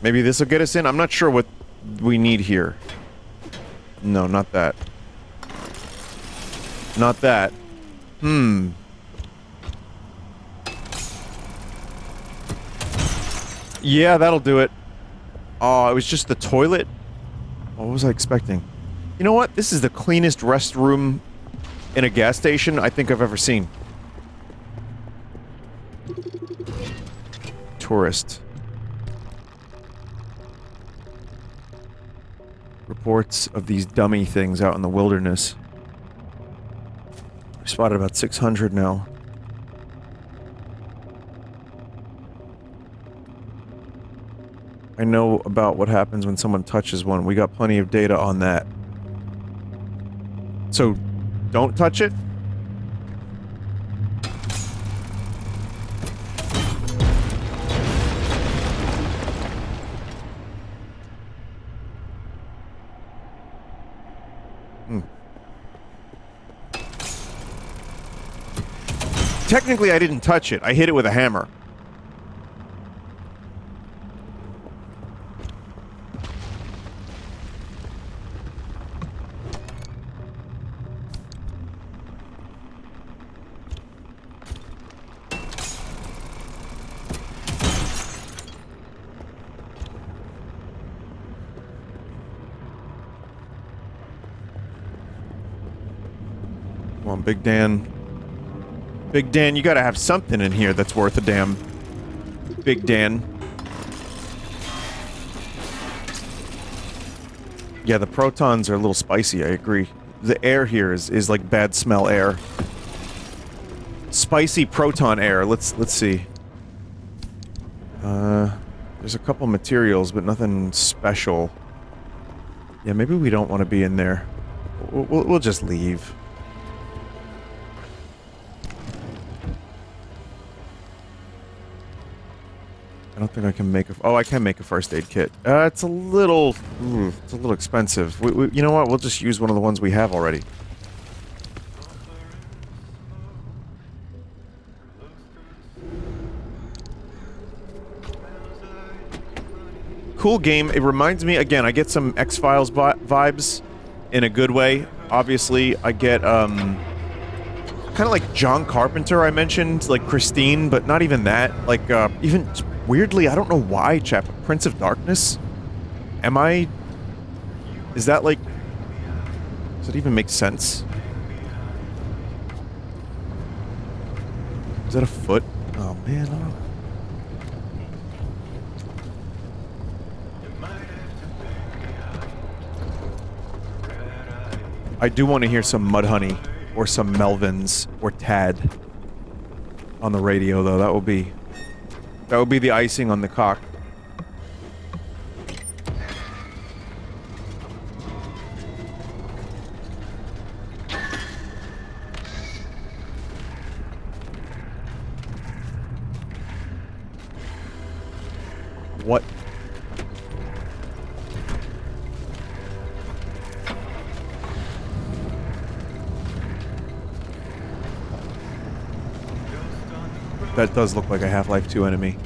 Maybe this will get us in? I'm not sure what we need here. No, not that. Not that. Yeah, that'll do it. Oh, it was just the toilet? What was I expecting? You know what? This is the cleanest restroom in a gas station I think I've ever seen. Tourist. Reports of these dummy things out in the wilderness. We spotted about 600 now. I know about what happens when someone touches one. We got plenty of data on that. So, don't touch it? Technically, I didn't touch it. I hit it with a hammer. Come on, Big Dan. Big Dan, you gotta have something in here that's worth a damn. Big Dan. Yeah, the protons are a little spicy, I agree. The air here is like bad smell air. Spicy proton air. Let's see. There's a couple materials, but nothing special. Yeah, maybe we don't want to be in there. We'll just leave. I don't think I can make a... Oh, I can make a first aid kit. It's a little... it's a little expensive. You know what? We'll just use one of the ones we have already. Cool game. It reminds me... Again, I get some X-Files vibes in a good way. Obviously, I get, kind of like John Carpenter I mentioned, like Christine, but not even that. Like, even... Weirdly, I don't know why, chap. Prince of Darkness? Am I... Is that like... Does it even make sense? Is that a foot? Oh, man. I do want to hear some Mudhoney, or some Melvins, or Tad on the radio, though. That would be the icing on the cock. What? That does look like a Half-Life 2 enemy.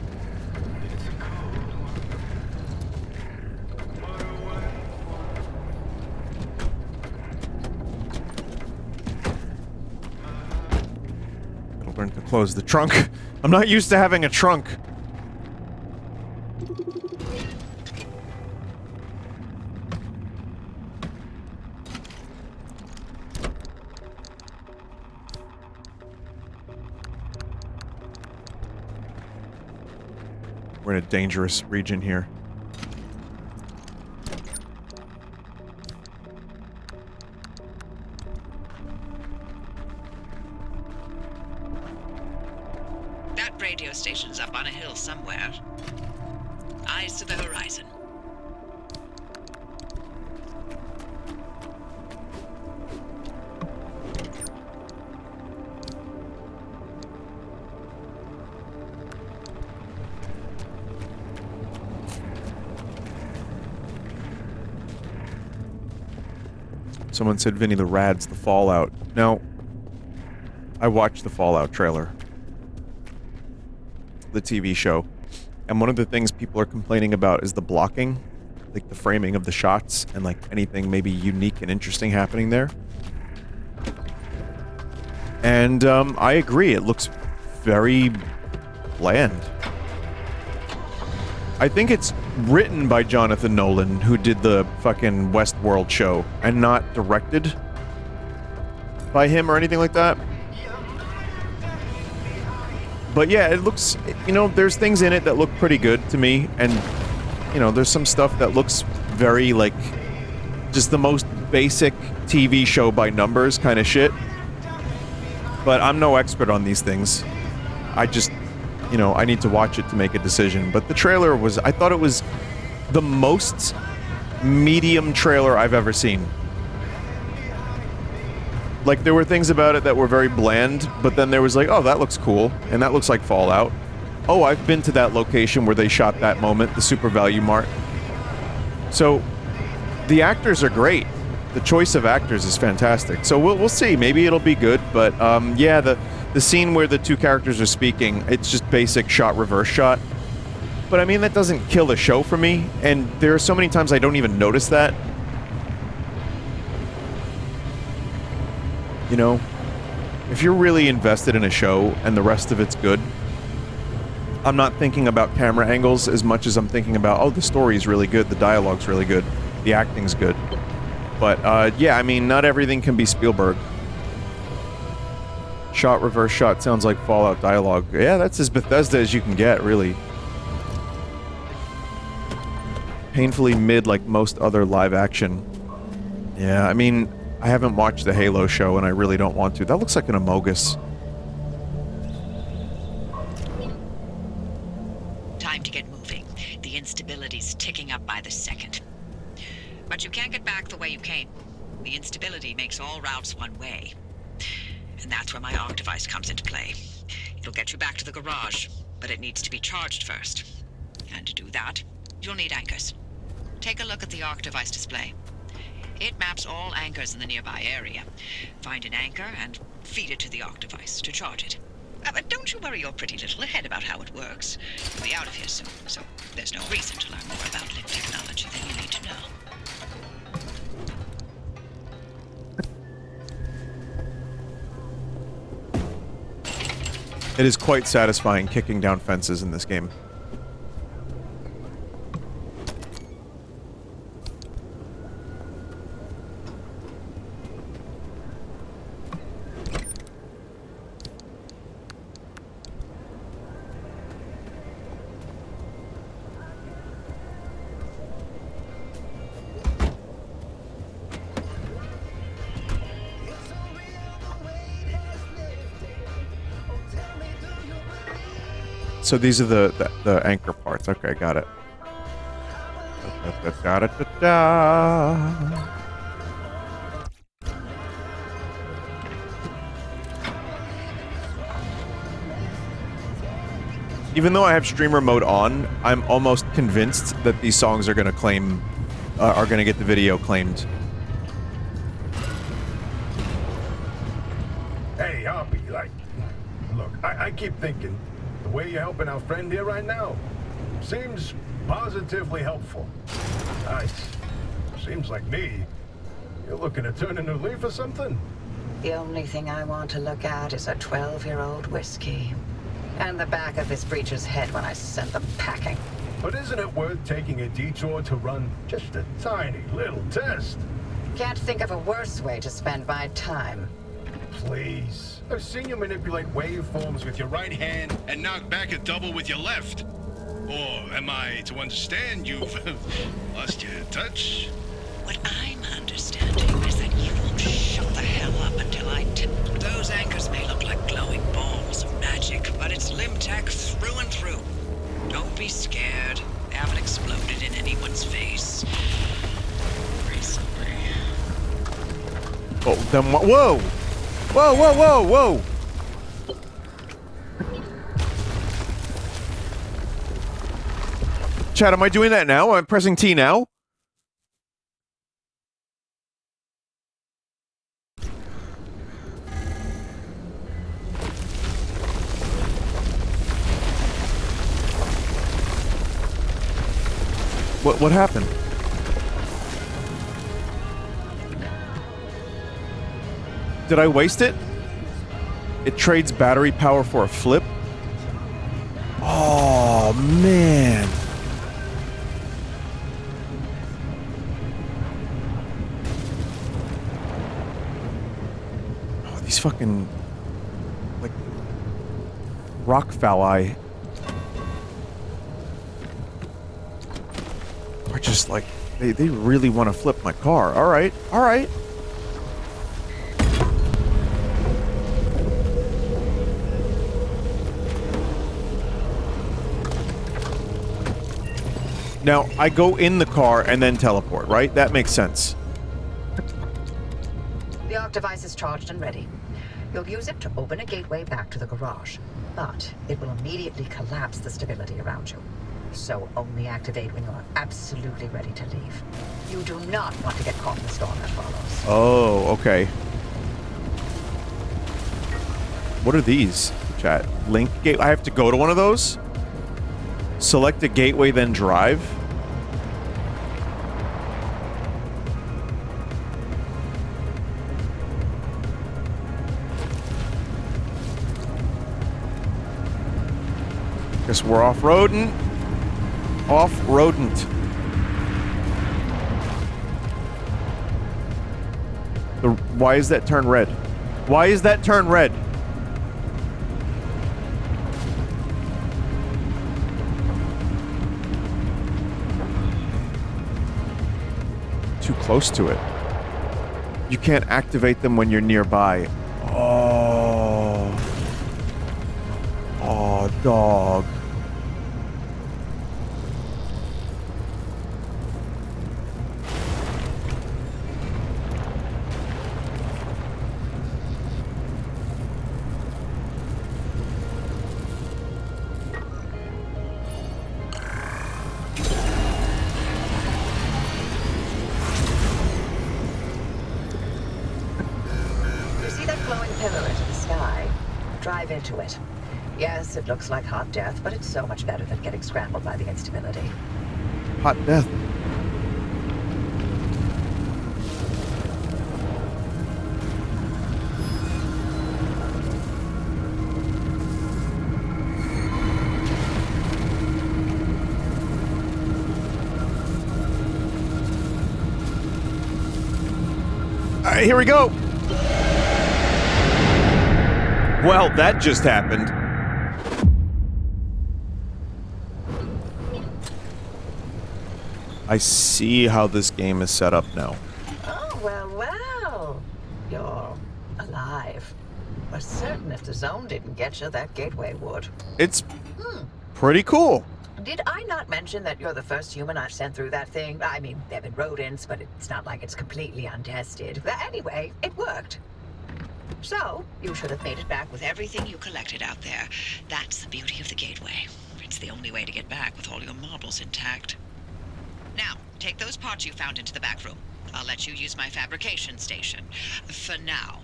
It'll learn to close the trunk. I'm not used to having a trunk. We're in a dangerous region here. That radio station's up on a hill somewhere. Eyes to the horizon. Someone said, Vinny, the Rad's the Fallout. Now, I watched the Fallout trailer. The TV show. And one of the things people are complaining about is the blocking. Like, the framing of the shots, and, like, anything maybe unique and interesting happening there. And, I agree. It looks very bland. I think it's written by Jonathan Nolan, who did the fucking Westworld show, and not directed by him or anything like that. But yeah, it looks, you know, there's things in it that look pretty good to me, and, you know, there's some stuff that looks very, like, just the most basic TV show by numbers kind of shit. But I'm no expert on these things. I just... You know, I need to watch it to make a decision. But the trailer was... I thought it was the most medium trailer I've ever seen. Like, there were things about it that were very bland, but then there was like, oh, that looks cool, and that looks like Fallout. Oh, I've been to that location where they shot that moment, the Super Value Mart. So, the actors are great. The choice of actors is fantastic. So we'll see. Maybe it'll be good, but yeah, the scene where the two characters are speaking, it's just basic shot, reverse shot. But I mean, that doesn't kill the show for me, and there are so many times I don't even notice that. You know, if you're really invested in a show and the rest of it's good, I'm not thinking about camera angles as much as I'm thinking about, oh, the story's really good, the dialogue's really good, the acting's good. But, yeah, I mean, not everything can be Spielberg. Shot, reverse shot, sounds like Fallout dialogue. Yeah, that's as Bethesda as you can get, really. Painfully mid like most other live action. Yeah, I mean, I haven't watched the Halo show, and I really don't want to. That looks like an Amogus. Time to get moving. The instability's ticking up by the second. But you can't get back the way you came. The instability makes all routes one way. And that's where my arc device comes into play. It'll get you back to the garage, but it needs to be charged first. And to do that, you'll need anchors. Take a look at the arc device display. It maps all anchors in the nearby area. Find an anchor and feed it to the arc device to charge it. But don't you worry your pretty little head about how it works. You'll be out of here soon, so there's no reason to learn more about lit technology than you need to know. It is quite satisfying kicking down fences in this game. So these are the anchor parts. Okay, got it. Da-da-da-da-da-da. Even though I have streamer mode on, I'm almost convinced that these songs are gonna claim, are gonna get the video claimed. Hey, Oppy, like, look, I keep thinking, the way you're helping our friend here right now seems positively helpful. Nice. Seems like me. You're looking to turn a new leaf or something? The only thing I want to look at is a 12-year-old whiskey. And the back of this breacher's head when I send them packing. But isn't it worth taking a detour to run just a tiny little test? Can't think of a worse way to spend my time. Please. I've seen you manipulate waveforms with your right hand. And knock back a double with your left. Or am I to understand you've lost your touch? What I'm understanding is that you won't shut the hell up until I tip. Those anchors may look like glowing balls of magic, but it's limb tech through and through. Don't be scared. They haven't exploded in anyone's face. Recently. Oh, then whoa! Whoa, whoa, whoa, whoa! Chat, am I doing that now? I'm pressing T now? What happened? Did I waste it? It trades battery power for a flip? Oh, man. Oh, these fucking... like... rock phalli... are just like... They really want to flip my car. Alright, alright. Now, I go in the car and then teleport, right? That makes sense. The arc device is charged and ready. You'll use it to open a gateway back to the garage, but it will immediately collapse the stability around you. So only activate when you're absolutely ready to leave. You do not want to get caught in the storm that follows. Oh, okay. What are these, chat? Link gate? I have to go to one of those? Select a gateway, then drive? Guess we're off-roading. Off-roading. Why is that turn red? Why is that turn red? Too close to it. You can't activate them when you're nearby. Oh. Oh, dog. Drive into it. Yes, it looks like hot death, but it's so much better than getting scrambled by the instability. Hot death. All right, here we go. Well, that just happened. I see how this game is set up now. Oh, well. You're alive. We're certain if the zone didn't get you, that gateway would. It's pretty cool. Did I not mention that you're the first human I've sent through that thing? I mean, there have been rodents, but it's not like it's completely untested. But anyway, it worked. So, you should have made it back with Everything you collected out there. That's the beauty of the gateway. It's the only way to get back with all your marbles intact. Now, take those parts you found into the back room. I'll let you use my fabrication station. For now.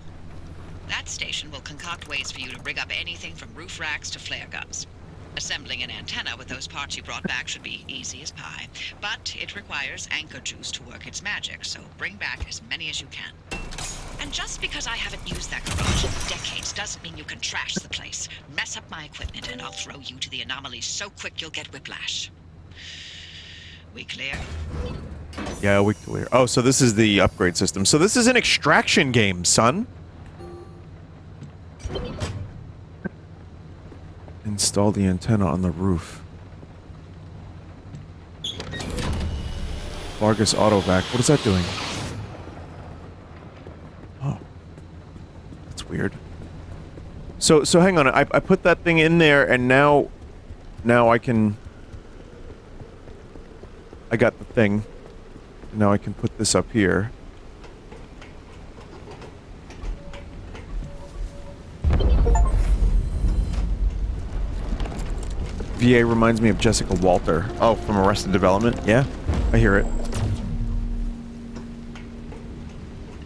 That station will concoct ways for you to rig up anything from roof racks to flare guns. Assembling an antenna with those parts you brought back should be easy as pie. But it requires anchor juice to work its magic, so bring back as many as you can. And just because I haven't used that garage in decades doesn't mean you can trash the place. Mess up my equipment and I'll throw you to the anomalies so quick you'll get whiplash. We clear? Yeah, we clear. Oh, so this is the upgrade system. So this is an extraction game, son. Install the antenna on the roof. Vargas Autovac. What is that doing? Oh. That's weird. So hang on. I put that thing in there and now I can... I got the thing. Now I can put this up here. VA reminds me of Jessica Walter. Oh, from Arrested Development? Yeah, I hear it.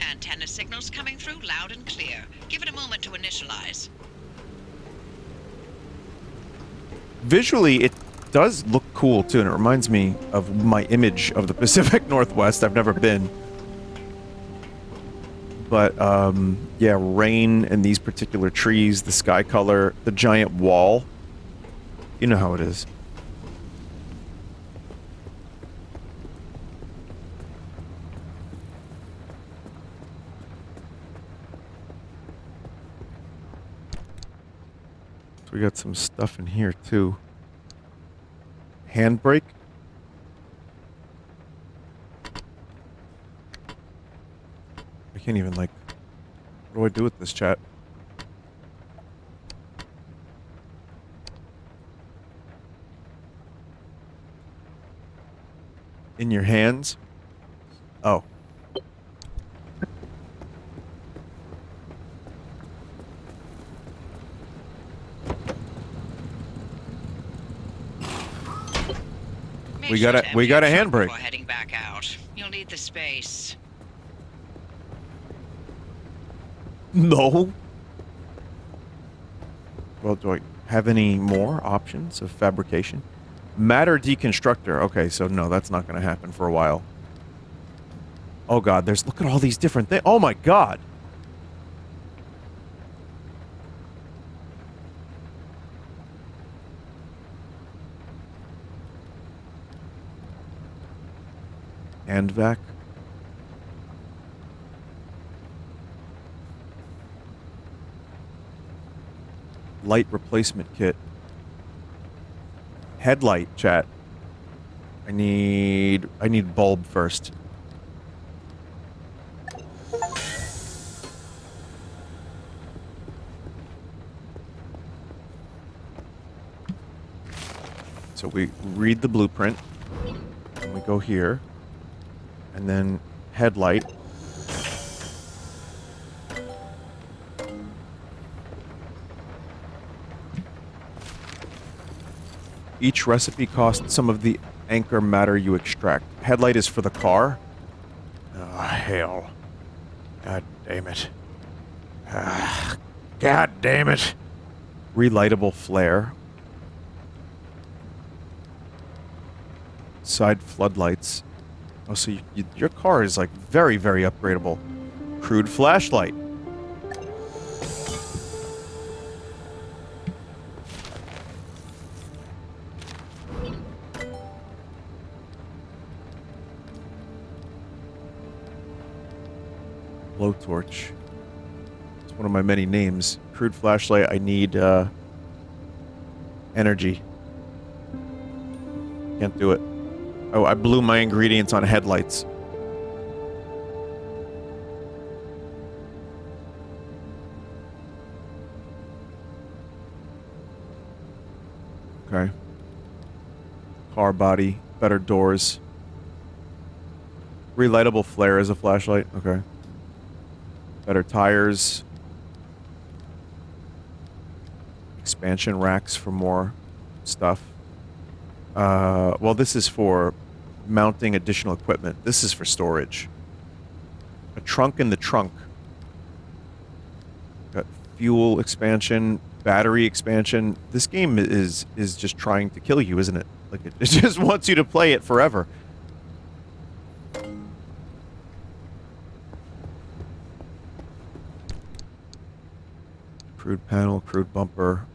Antenna signals coming through loud and clear. Give it a moment to initialize. Visually, it does look cool, too, and it reminds me of my image of the Pacific Northwest. I've never been. But, yeah, rain and these particular trees, the sky color, the giant wall. You know how it is. So we got some stuff in here, too. Handbrake. I can't even, like... What do I do with this, chat? In your hands? Oh. We got a handbrake. Before heading back out. You'll need the space. No. Well, do I have any more options of fabrication? Matter deconstructor. Okay, so no, that's not going to happen for a while. Oh god, look at all these different things. Oh my god. And vac. Light replacement kit. Headlight, chat. I need bulb first. So we read the blueprint, and we go here, and then headlight. Each recipe costs some of the anchor matter you extract. Headlight is for the car. Oh, hell. God damn it. God damn it. Relightable flare. Side floodlights. Oh, so your car is, like, very, very upgradable. Crude flashlight. Blowtorch. It's one of my many names. Crude flashlight, I need, energy. Can't do it. Oh, I blew my ingredients on headlights. Okay. Car body, better doors. Relightable flare as a flashlight. Okay. Better tires. Expansion racks for more stuff. Well, this is for mounting additional equipment. This is for storage. A trunk in the trunk. Got fuel expansion, battery expansion. This game is just trying to kill you, isn't it? Like, it just wants you to play it forever. Crude panel, crude bumper.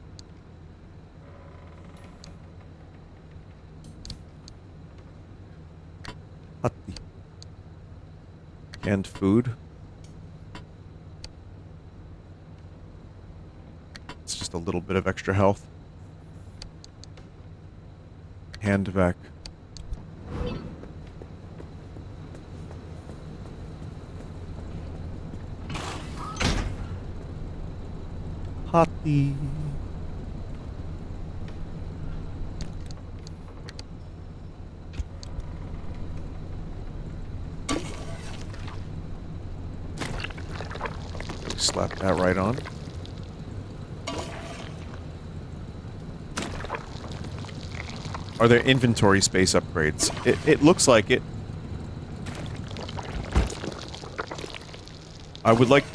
Canned food. It's just a little bit of extra health. Hand vac. Hottie. Slap that right on. Are there inventory space upgrades? It looks like it. I would like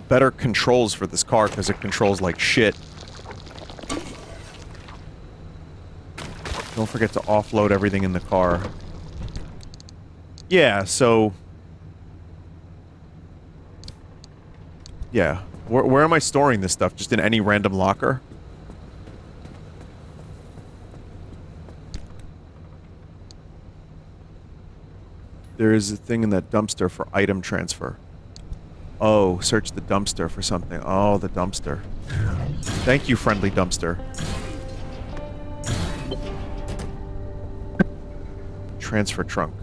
better controls for this car because it controls like shit. Don't forget to offload everything in the car. Yeah, so... Yeah. Where am I storing this stuff? Just in any random locker? There is a thing in that dumpster for item transfer. Oh, search the dumpster for something. Oh, the dumpster. Thank you, friendly dumpster. Transfer trunk.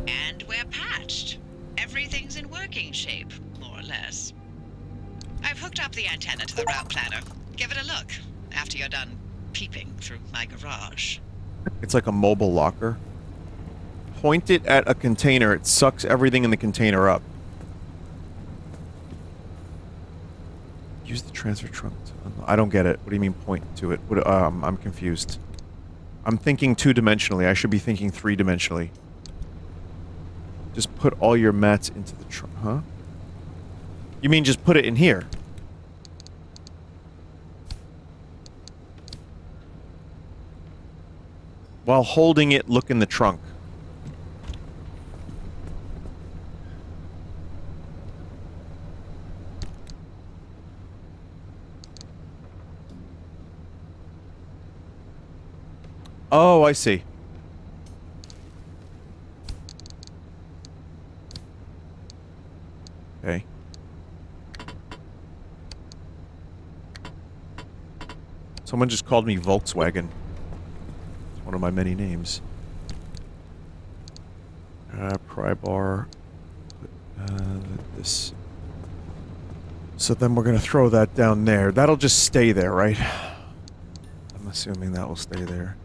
And we're patched. Everything's in working shape, more or less. I've hooked up the antenna to the route planner. Give it a look after you're done peeping through my garage. It's like a mobile locker. Point it at a container, it sucks everything in the container up. Use the transfer trunk to I don't get it. What do you mean point to it? What, I'm confused. I'm thinking two-dimensionally. I should be thinking three-dimensionally. Just put all your mats into the trunk, huh? You mean just put it in here? While holding it, look in the trunk. Oh, I see. Okay. Someone just called me Volkswagen. It's one of my many names. Pry bar. This. So then we're going to throw that down there. That'll just stay there, right? I'm assuming that will stay there.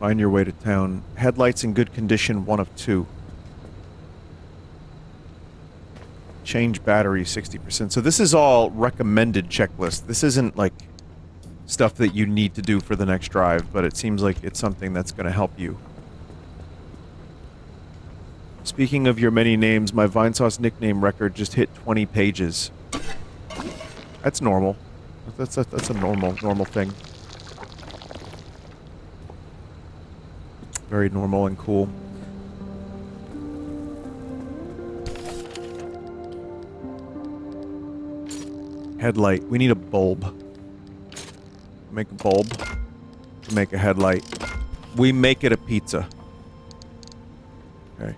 Find your way to town. Headlights in good condition, 1 of 2. Change battery 60%. So this is all recommended checklist. This isn't like stuff that you need to do for the next drive, but it seems like it's something that's going to help you. Speaking of your many names, my Vinesauce nickname record just hit 20 pages. That's normal. That's a normal thing. Very normal and cool. Headlight. We need a bulb. Make a bulb. To make a headlight. We make it a pizza. Okay.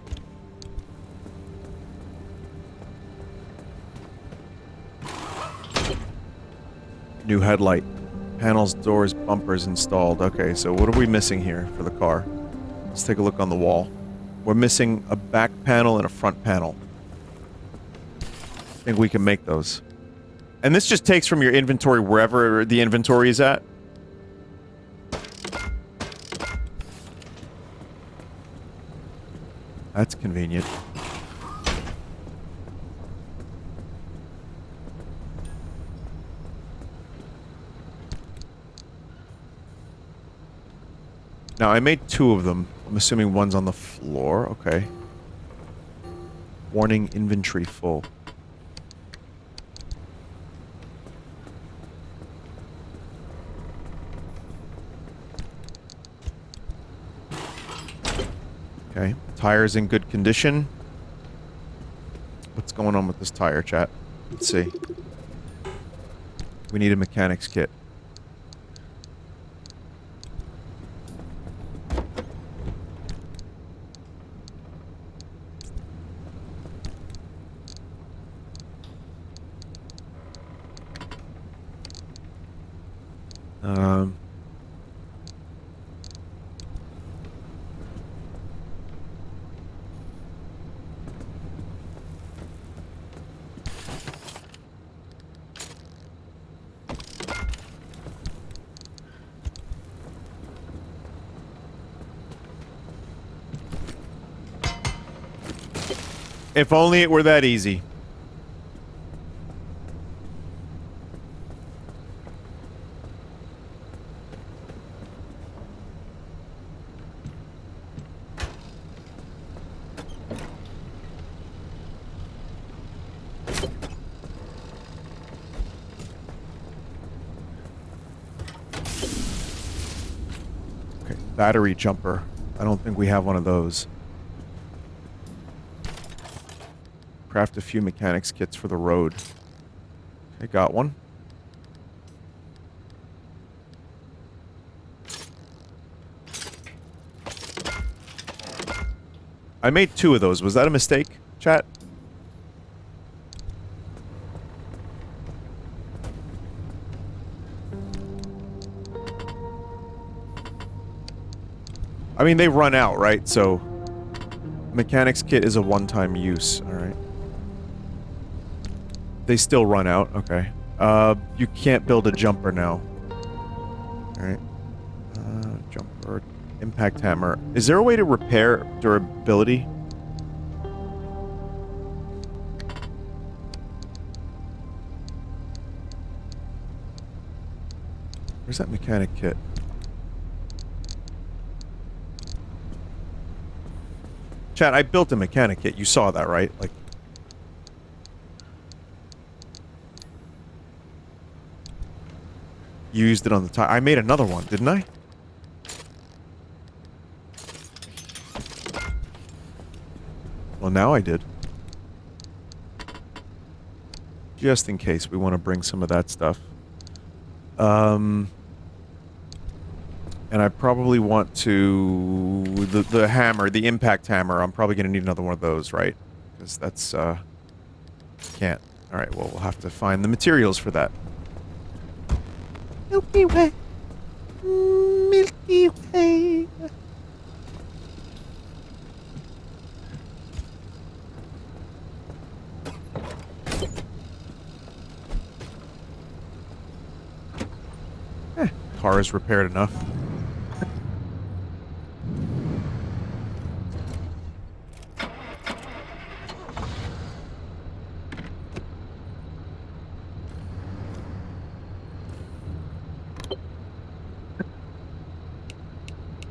New headlight. Panels, doors, bumpers installed. Okay, so what are we missing here for the car? Let's take a look on the wall. We're missing a back panel and a front panel. I think we can make those. And this just takes from your inventory wherever the inventory is at. That's convenient. Now, I made 2 of them. I'm assuming one's on the floor. Okay. Warning, inventory full. Okay. Tire's in good condition. What's going on with this tire, chat? Let's see. We need a mechanics kit. If only it were that easy. Okay, battery jumper. I don't think we have one of those. Craft a few mechanics kits for the road. Okay, got one. I made 2 of those. Was that a mistake, chat? I mean, they run out, right? So, mechanics kit is a one-time use. All right. They still run out. Okay. You can't build a jumper now. Alright. Jumper. Impact hammer. Is there a way to repair durability? Where's that mechanic kit? Chat, I built a mechanic kit. You saw that, right? Like, used it on the tire. I made another one, didn't I? Well, now I did. Just in case we want to bring some of that stuff. And I probably want to... The hammer, the impact hammer, I'm probably going to need another one of those, right? Because that's, can't. Alright, well, we'll have to find the materials for that. Milky Way. Milky Way. Car is repaired enough.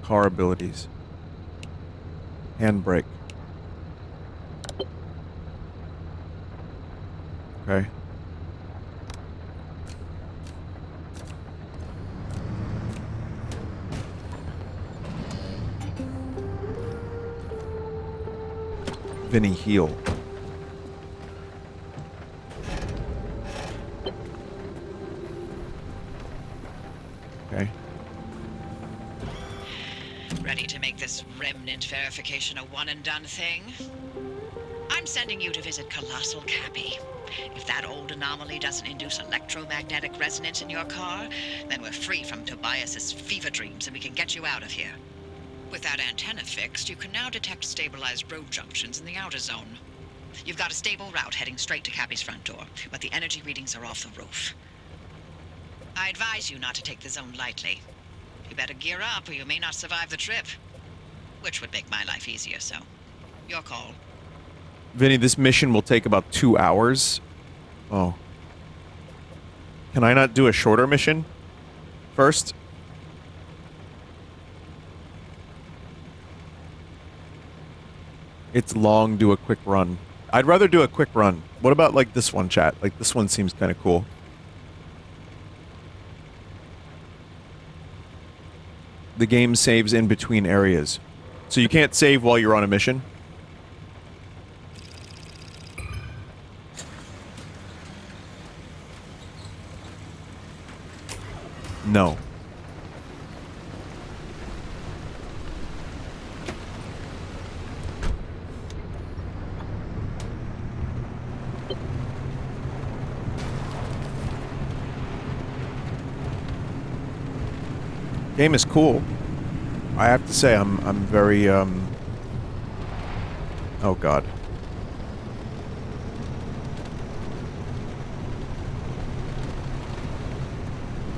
Car abilities. Handbrake. Okay. Vinny heal. Okay. Ready to make this remnant verification a one-and-done thing? I'm sending you to visit Colossal Cappy. If that old anomaly doesn't induce electromagnetic resonance in your car, then we're free from Tobias's fever dreams and we can get you out of here. With that antenna fixed, you can now detect stabilized road junctions in the outer zone. You've got a stable route heading straight to Cappy's front door, but the energy readings are off the roof. I advise you not to take the zone lightly. You better gear up or you may not survive the trip. Which would make my life easier, so your call. Vinny, this mission will take about 2 hours. Oh. Can I not do a shorter mission first? It's long, do a quick run. I'd rather do a quick run. What about, like, this one, chat? Like, this one seems kind of cool. The game saves in between areas. So you can't save while you're on a mission? No. Game is cool. I have to say, I'm very, oh god.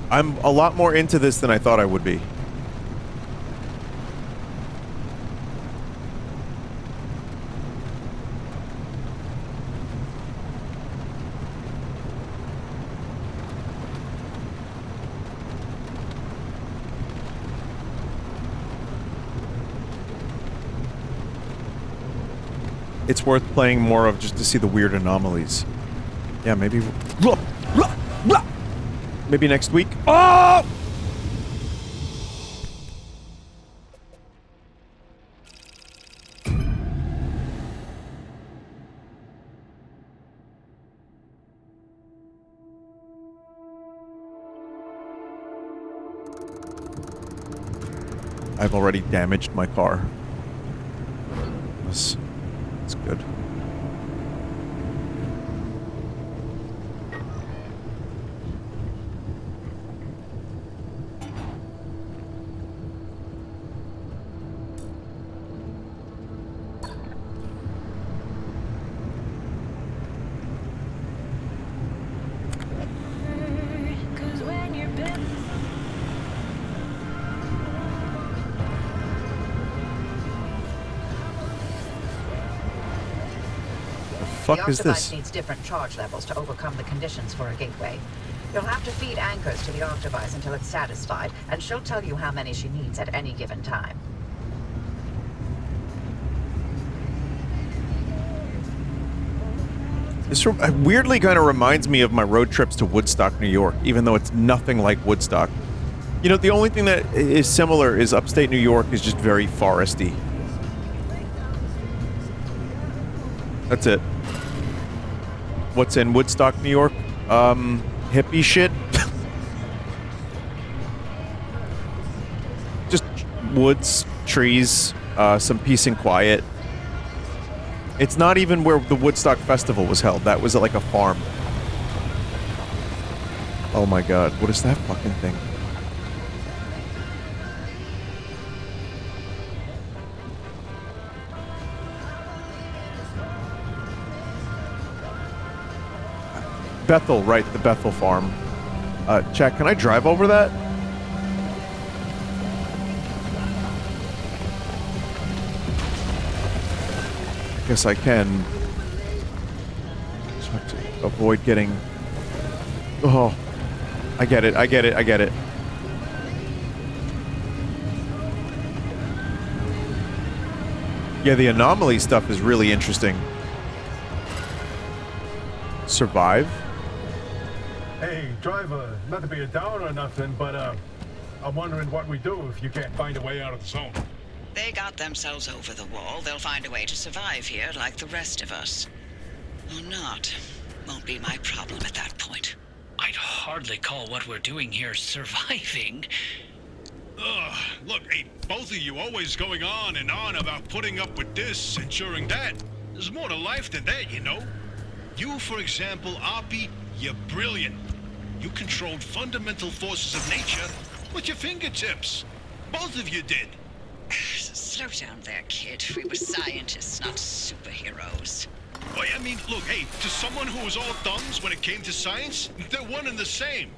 I'm a lot more into this than I thought I would be. It's worth playing more of just to see the weird anomalies. Yeah, maybe... Maybe next week. Oh! I've already damaged my car. That's good. Fuck is the this? Octovice needs different charge levels to overcome the conditions for a gateway. You'll have to feed anchors to the Octovice until it's satisfied, and she'll tell you how many she needs at any given time. This weirdly kind of reminds me of my road trips to Woodstock, New York, even though it's nothing like Woodstock. You know, the only thing that is similar is upstate New York is just very foresty. That's it. What's in Woodstock, New York? Hippie shit? Just woods, trees, some peace and quiet. It's not even where the Woodstock Festival was held. That was like a farm. Oh my god, what is that fucking thing? Bethel, right, the Bethel farm. Jack, can I drive over that? I guess I can. Just have to avoid getting... Oh. I get it, I get it, I get it. Yeah, the anomaly stuff is really interesting. Survive? Hey, driver, not to be a downer or nothing, but I'm wondering what we do if you can't find a way out of the zone. They got themselves over the wall. They'll find a way to survive here like the rest of us. Or not. Won't be my problem at that point. I'd hardly call what we're doing here surviving. Ugh, look, hey, both of you always going on and on about putting up with this, ensuring that. There's more to life than that, you know? You, for example, Oppy, you're brilliant. You controlled fundamental forces of nature with your fingertips. Both of you did. Slow down there, kid. We were scientists, not superheroes. Well, I mean, look, hey, to someone who was all thumbs when it came to science, they're one and the same.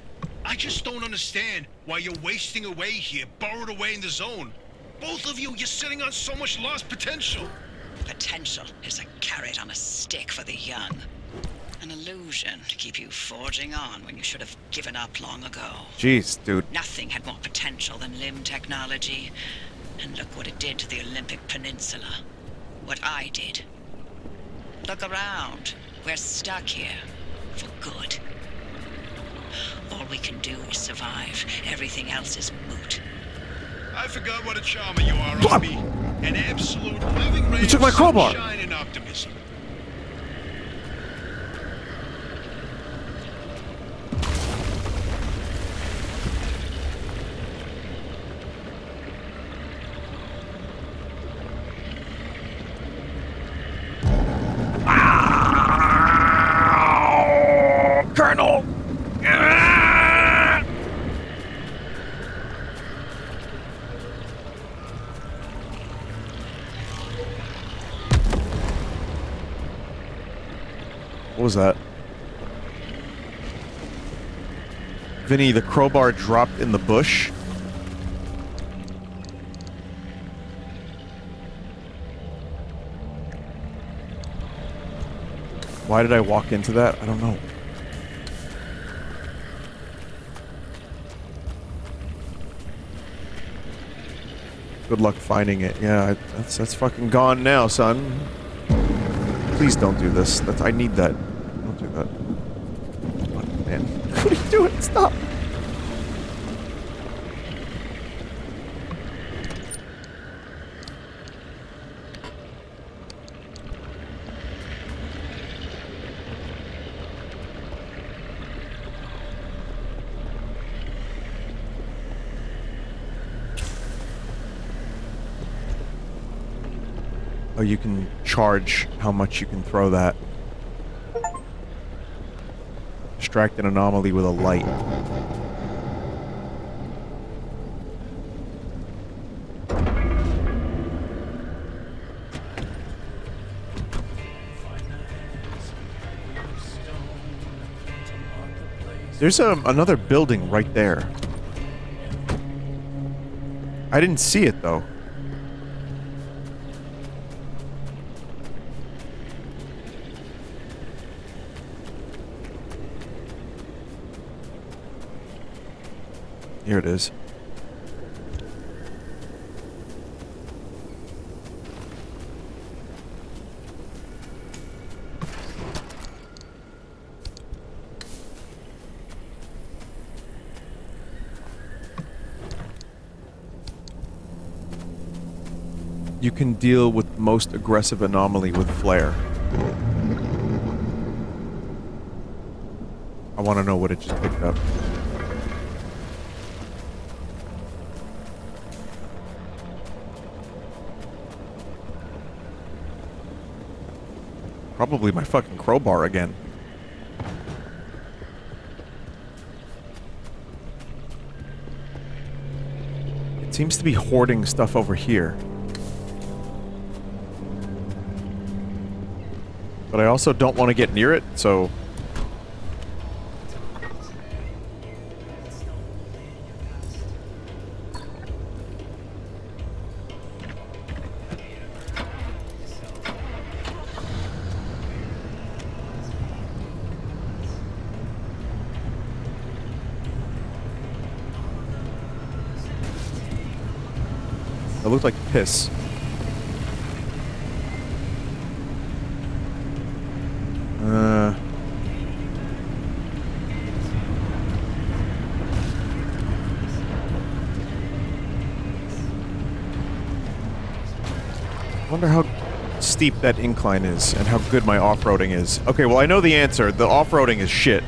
I just don't understand why you're wasting away here, borrowed away in the zone. Both of you, you're sitting on so much lost potential. Potential is a carrot on a stick for the young. An illusion to keep you forging on when you should have given up long ago. Jeez, dude. Nothing had more potential than limb technology. And look what it did to the Olympic Peninsula. What I did. Look around. We're stuck here. For good. All we can do is survive. Everything else is moot. I forgot what a charmer you are, Oppy. An absolute living ray You took my of crowbar. sunshine and optimism. Colonel! What was that? Vinny, the crowbar dropped in the bush. Why did I walk into that? I don't know. Good luck finding it. Yeah, that's fucking gone now, son. Please don't do this. I need that. Don't do that. Oh, man. What are you doing? Stop. Oh, you can charge how much you can throw that. Distract an anomaly with a light. There's another building right there. I didn't see it though. Here it is. You can deal with most aggressive anomaly with flare. I want to know what it just picked up. Probably my fucking crowbar again. It seems to be hoarding stuff over here. But I also don't want to get near it, so... It looked like piss. I wonder how steep that incline is and how good my off-roading is. Okay, well I know the answer. The off-roading is shit.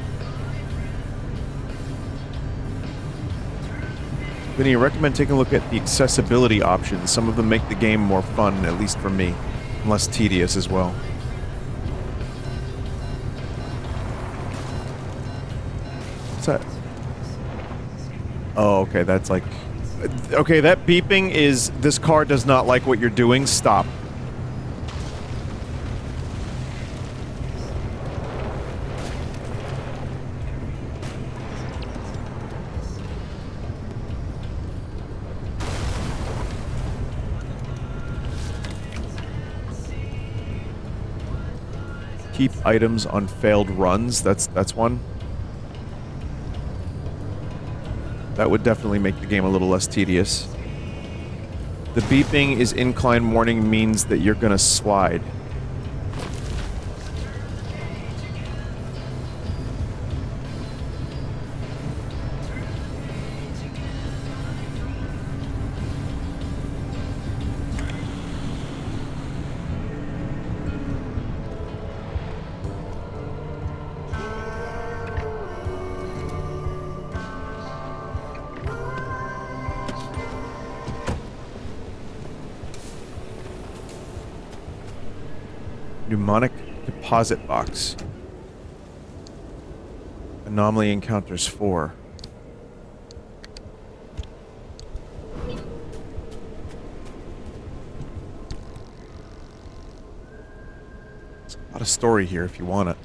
Vinny, I recommend taking a look at the accessibility options. Some of them make the game more fun, at least for me. And less tedious as well. What's that? Oh, okay, that's like... Okay, that beeping is... This car does not like what you're doing. Stop. Keep items on failed runs. That's one. That would definitely make the game a little less tedious. The beeping is incline warning means that you're gonna slide. Mnemonic deposit box. Anomaly encounters 4. There's a lot of story here if you want it.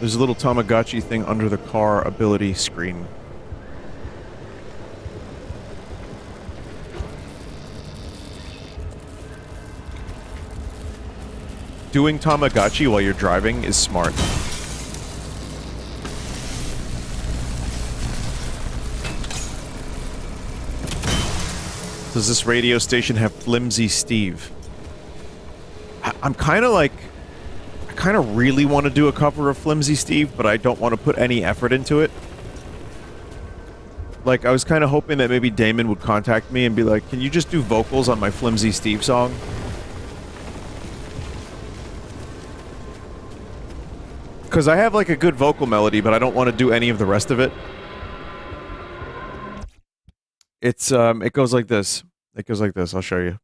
There's a little Tamagotchi thing under the car ability screen. Doing Tamagotchi while you're driving is smart. Does this radio station have Flimsy Steve? I'm kind of like... I kind of really want to do a cover of Flimsy Steve, but I don't want to put any effort into it. Like, I was kind of hoping that maybe Damon would contact me and be like, can you just do vocals on my Flimsy Steve song? Because I have, like, a good vocal melody, but I don't want to do any of the rest of it. It's, it goes like this. It goes like this. I'll show you.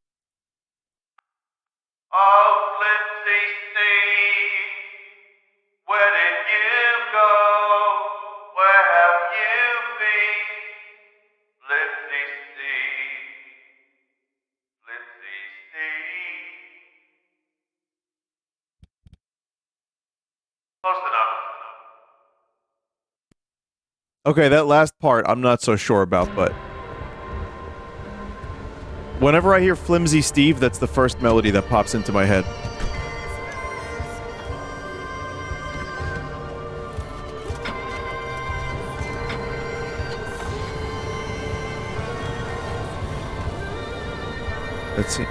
Okay, that last part I'm not so sure about, but... Whenever I hear Flimsy Steve, that's the first melody that pops into my head.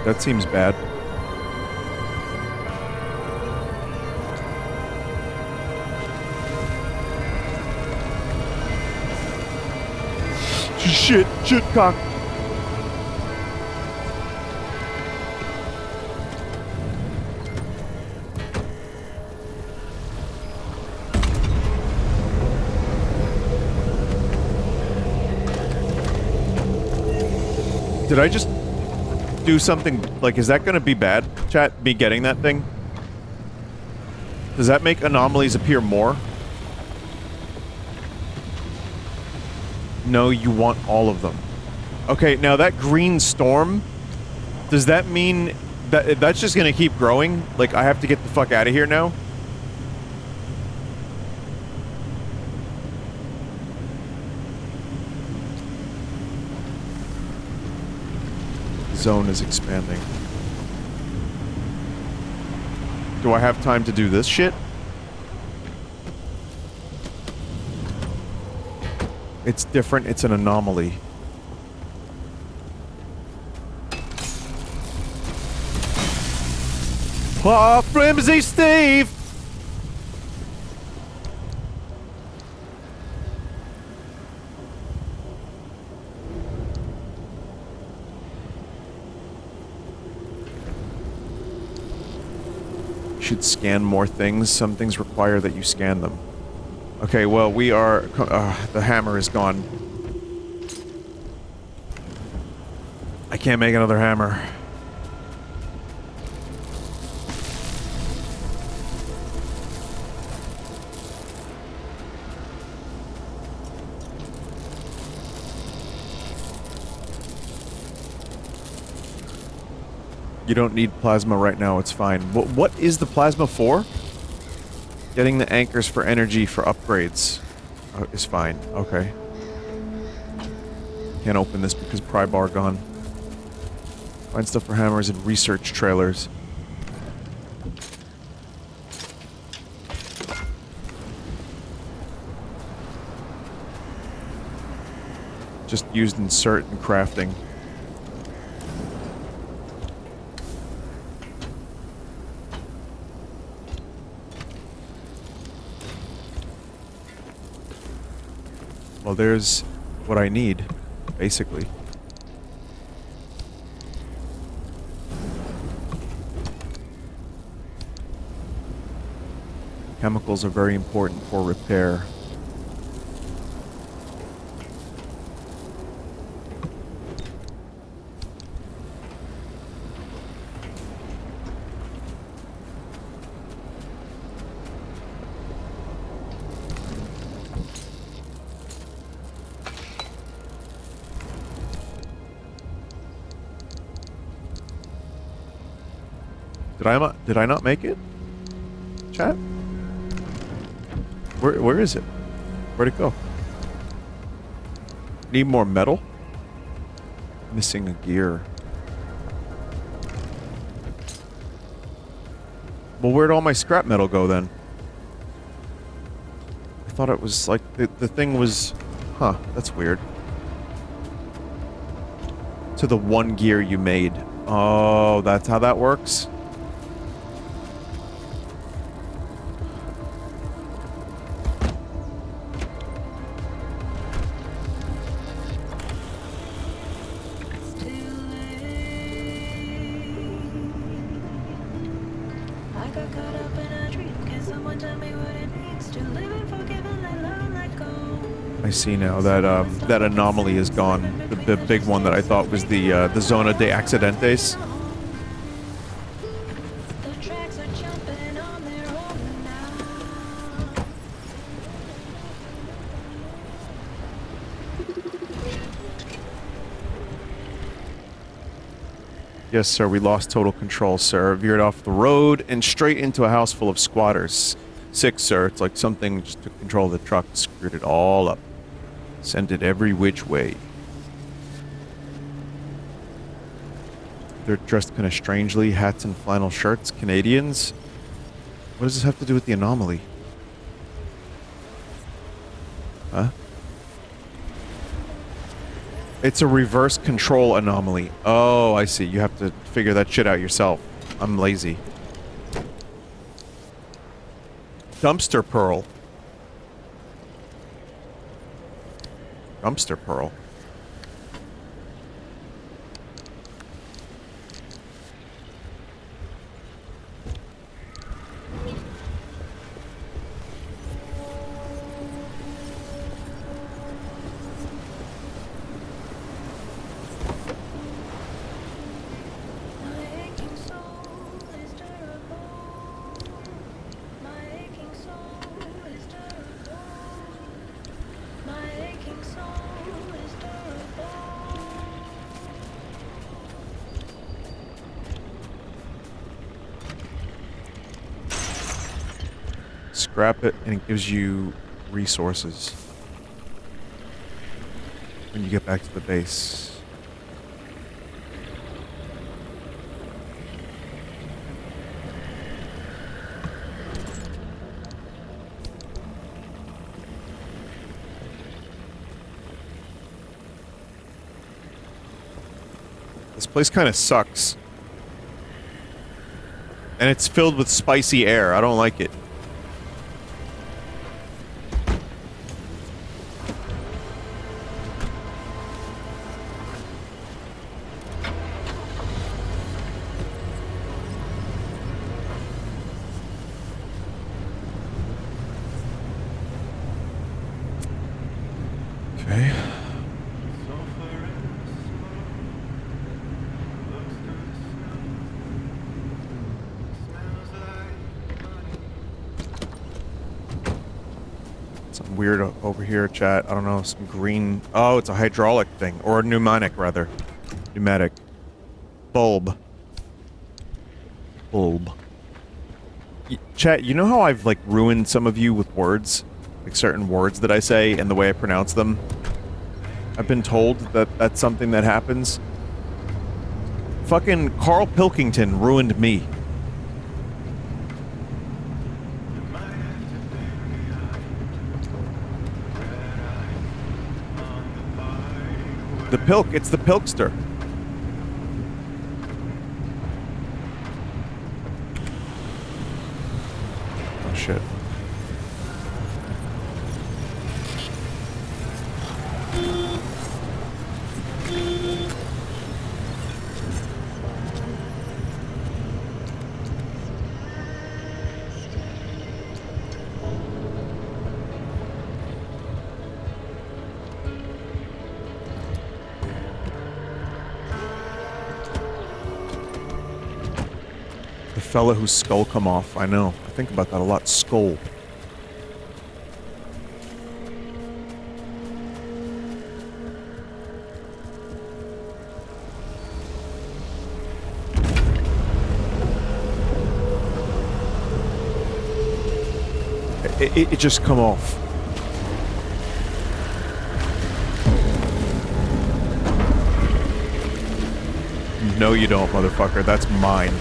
That seems bad. Shit, cock. Did I just do something, like, is that gonna be bad, chat, me getting that thing? Does that make anomalies appear more? No, you want all of them. Okay, now that green storm, does that mean that that's just gonna keep growing? Like, I have to get the fuck out of here now? Zone is expanding. Do I have time to do this shit? It's different, it's an anomaly. Oh, Flimsy Steve! You should scan more things. Some things require that you scan them. Okay, well, we are... the hammer is gone. I can't make another hammer. You don't need plasma right now, it's fine. What is the plasma for? Getting the anchors for energy for upgrades is fine. Okay. Can't open this because pry bar gone. Find stuff for hammers and research trailers. Just used insert and crafting. Well, there's what I need, basically. Chemicals are very important for repair. Did I not make it? Chat? Where is it? Where'd it go? Need more metal? Missing a gear. Well, where'd all my scrap metal go then? I thought it was like the thing was... Huh, that's weird. To the one gear you made. Oh, that's how that works? I see now that that anomaly is gone. The big one that I thought was the Zona de Accidentes. Yes, sir, we lost total control, sir. Veered off the road and straight into a house full of squatters. 6, sir. It's like something just took control of the truck, screwed it all up. Sent it every which way. They're dressed kind of strangely. Hats and flannel shirts. Canadians. What does this have to do with the anomaly? Huh? It's a reverse control anomaly. Oh, I see. You have to figure that shit out yourself. I'm lazy. Dumpster pearl. Dumpster pearl. Scrap it, and it gives you resources when you get back to the base. This place kind of sucks. And it's filled with spicy air. I don't like it. Okay. Something weird over here, chat. I don't know, some green... Oh, it's a hydraulic thing. Or a pneumatic, rather. Pneumatic. Bulb. Bulb. Chat, you know how I've, like, ruined some of you with words? Like, certain words that I say and the way I pronounce them? I've been told that that's something that happens. Fucking Carl Pilkington ruined me. The Pilk, it's the Pilkster. Oh shit. The fella whose skull come off, I know. I think about that a lot. Skull. It just come off. No, you don't, motherfucker. That's mine.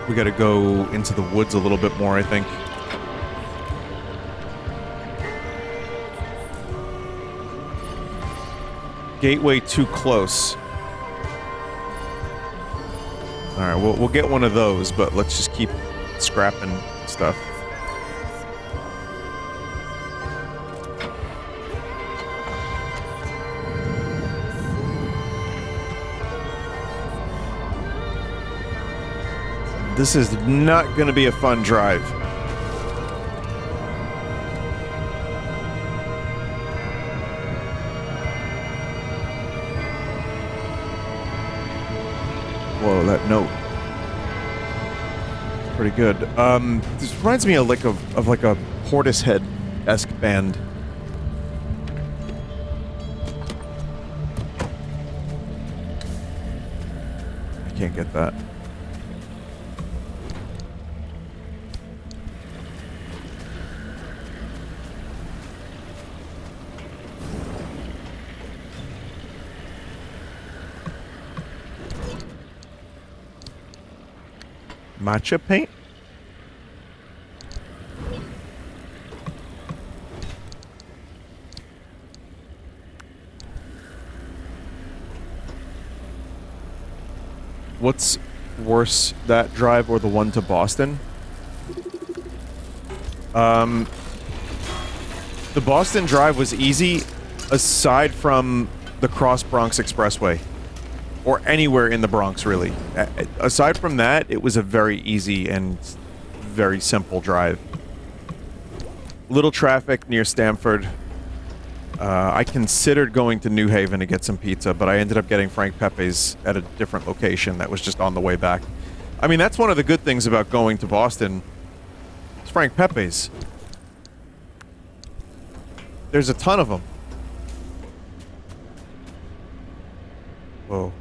We gotta go into the woods a little bit more, I think. Gateway too close. Alright, we'll get one of those, but let's just keep scrapping stuff. This is not gonna be a fun drive. Whoa, that note. Pretty good. This reminds me of like a Portishead-esque band. I can't get that. Matcha paint? What's worse, that drive or the one to Boston? The Boston drive was easy, aside from the Cross Bronx Expressway. Or anywhere in the Bronx, really. Aside from that, it was a very easy and very simple drive. Little traffic near Stamford. I considered going to New Haven to get some pizza, but I ended up getting Frank Pepe's at a different location that was just on the way back. I mean, that's one of the good things about going to Boston. It's Frank Pepe's. There's a ton of them. Whoa.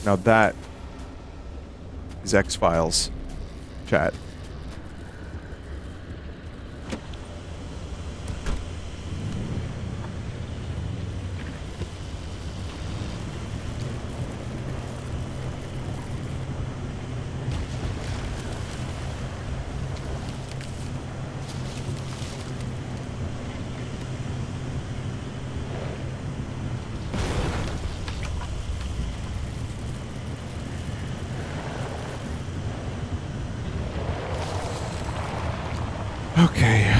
Now that is X-Files chat. Okay.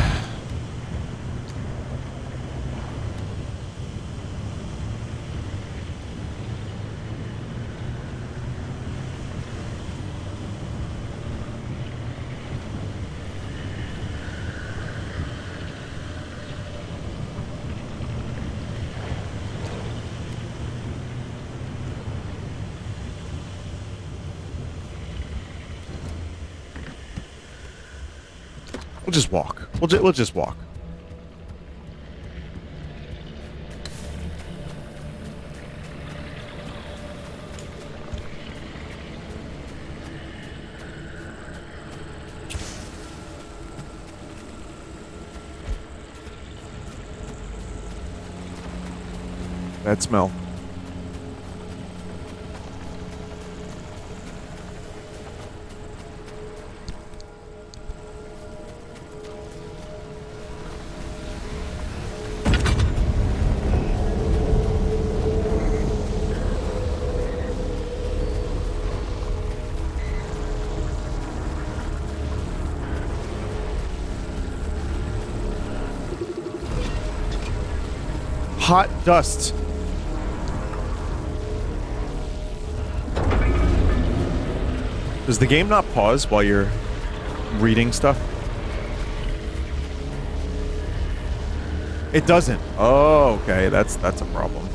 We'll just walk. We'll just walk. Bad smell. Hot dust. Does the game not pause while you're reading stuff? It doesn't. Oh, okay. That's a problem.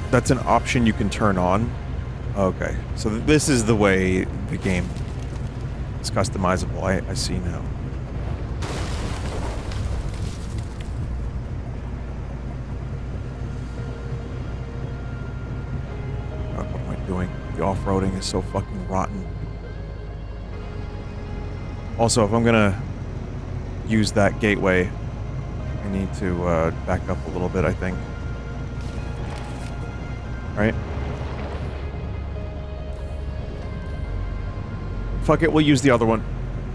That's an option you can turn on. Okay, so this is the way the game is customizable. I see now. Oh, what am I doing? The off-roading is so fucking rotten. Also, if I'm gonna use that gateway, I need to back up a little bit, I think. Right? Fuck it, we'll use the other one.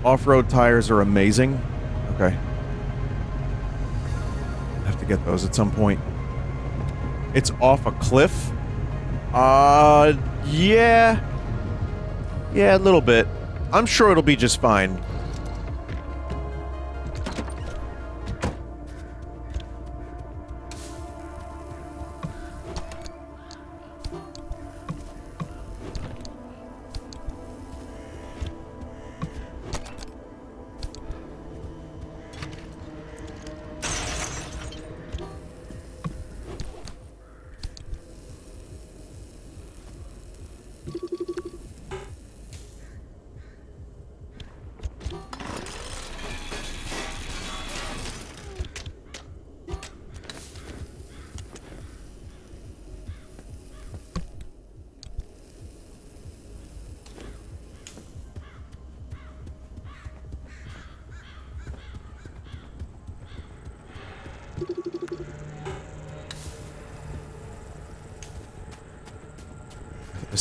Off-road tires are amazing. Okay. I have to get those at some point. It's off a cliff? Yeah. Yeah, a little bit. I'm sure it'll be just fine.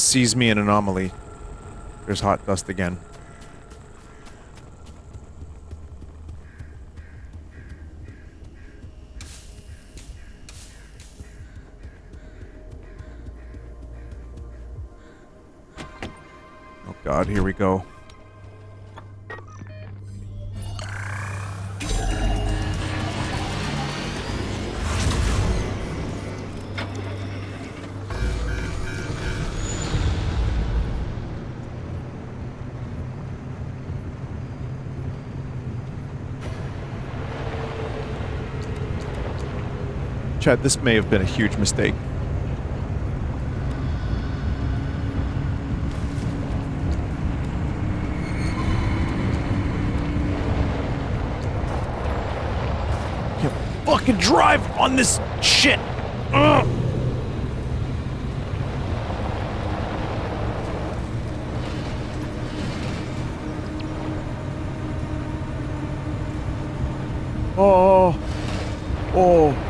sees me in Anomaly. There's hot dust again. Oh god, here we go. Chad, this may have been a huge mistake. Can't fucking drive on this shit! Ugh. Oh. Oh.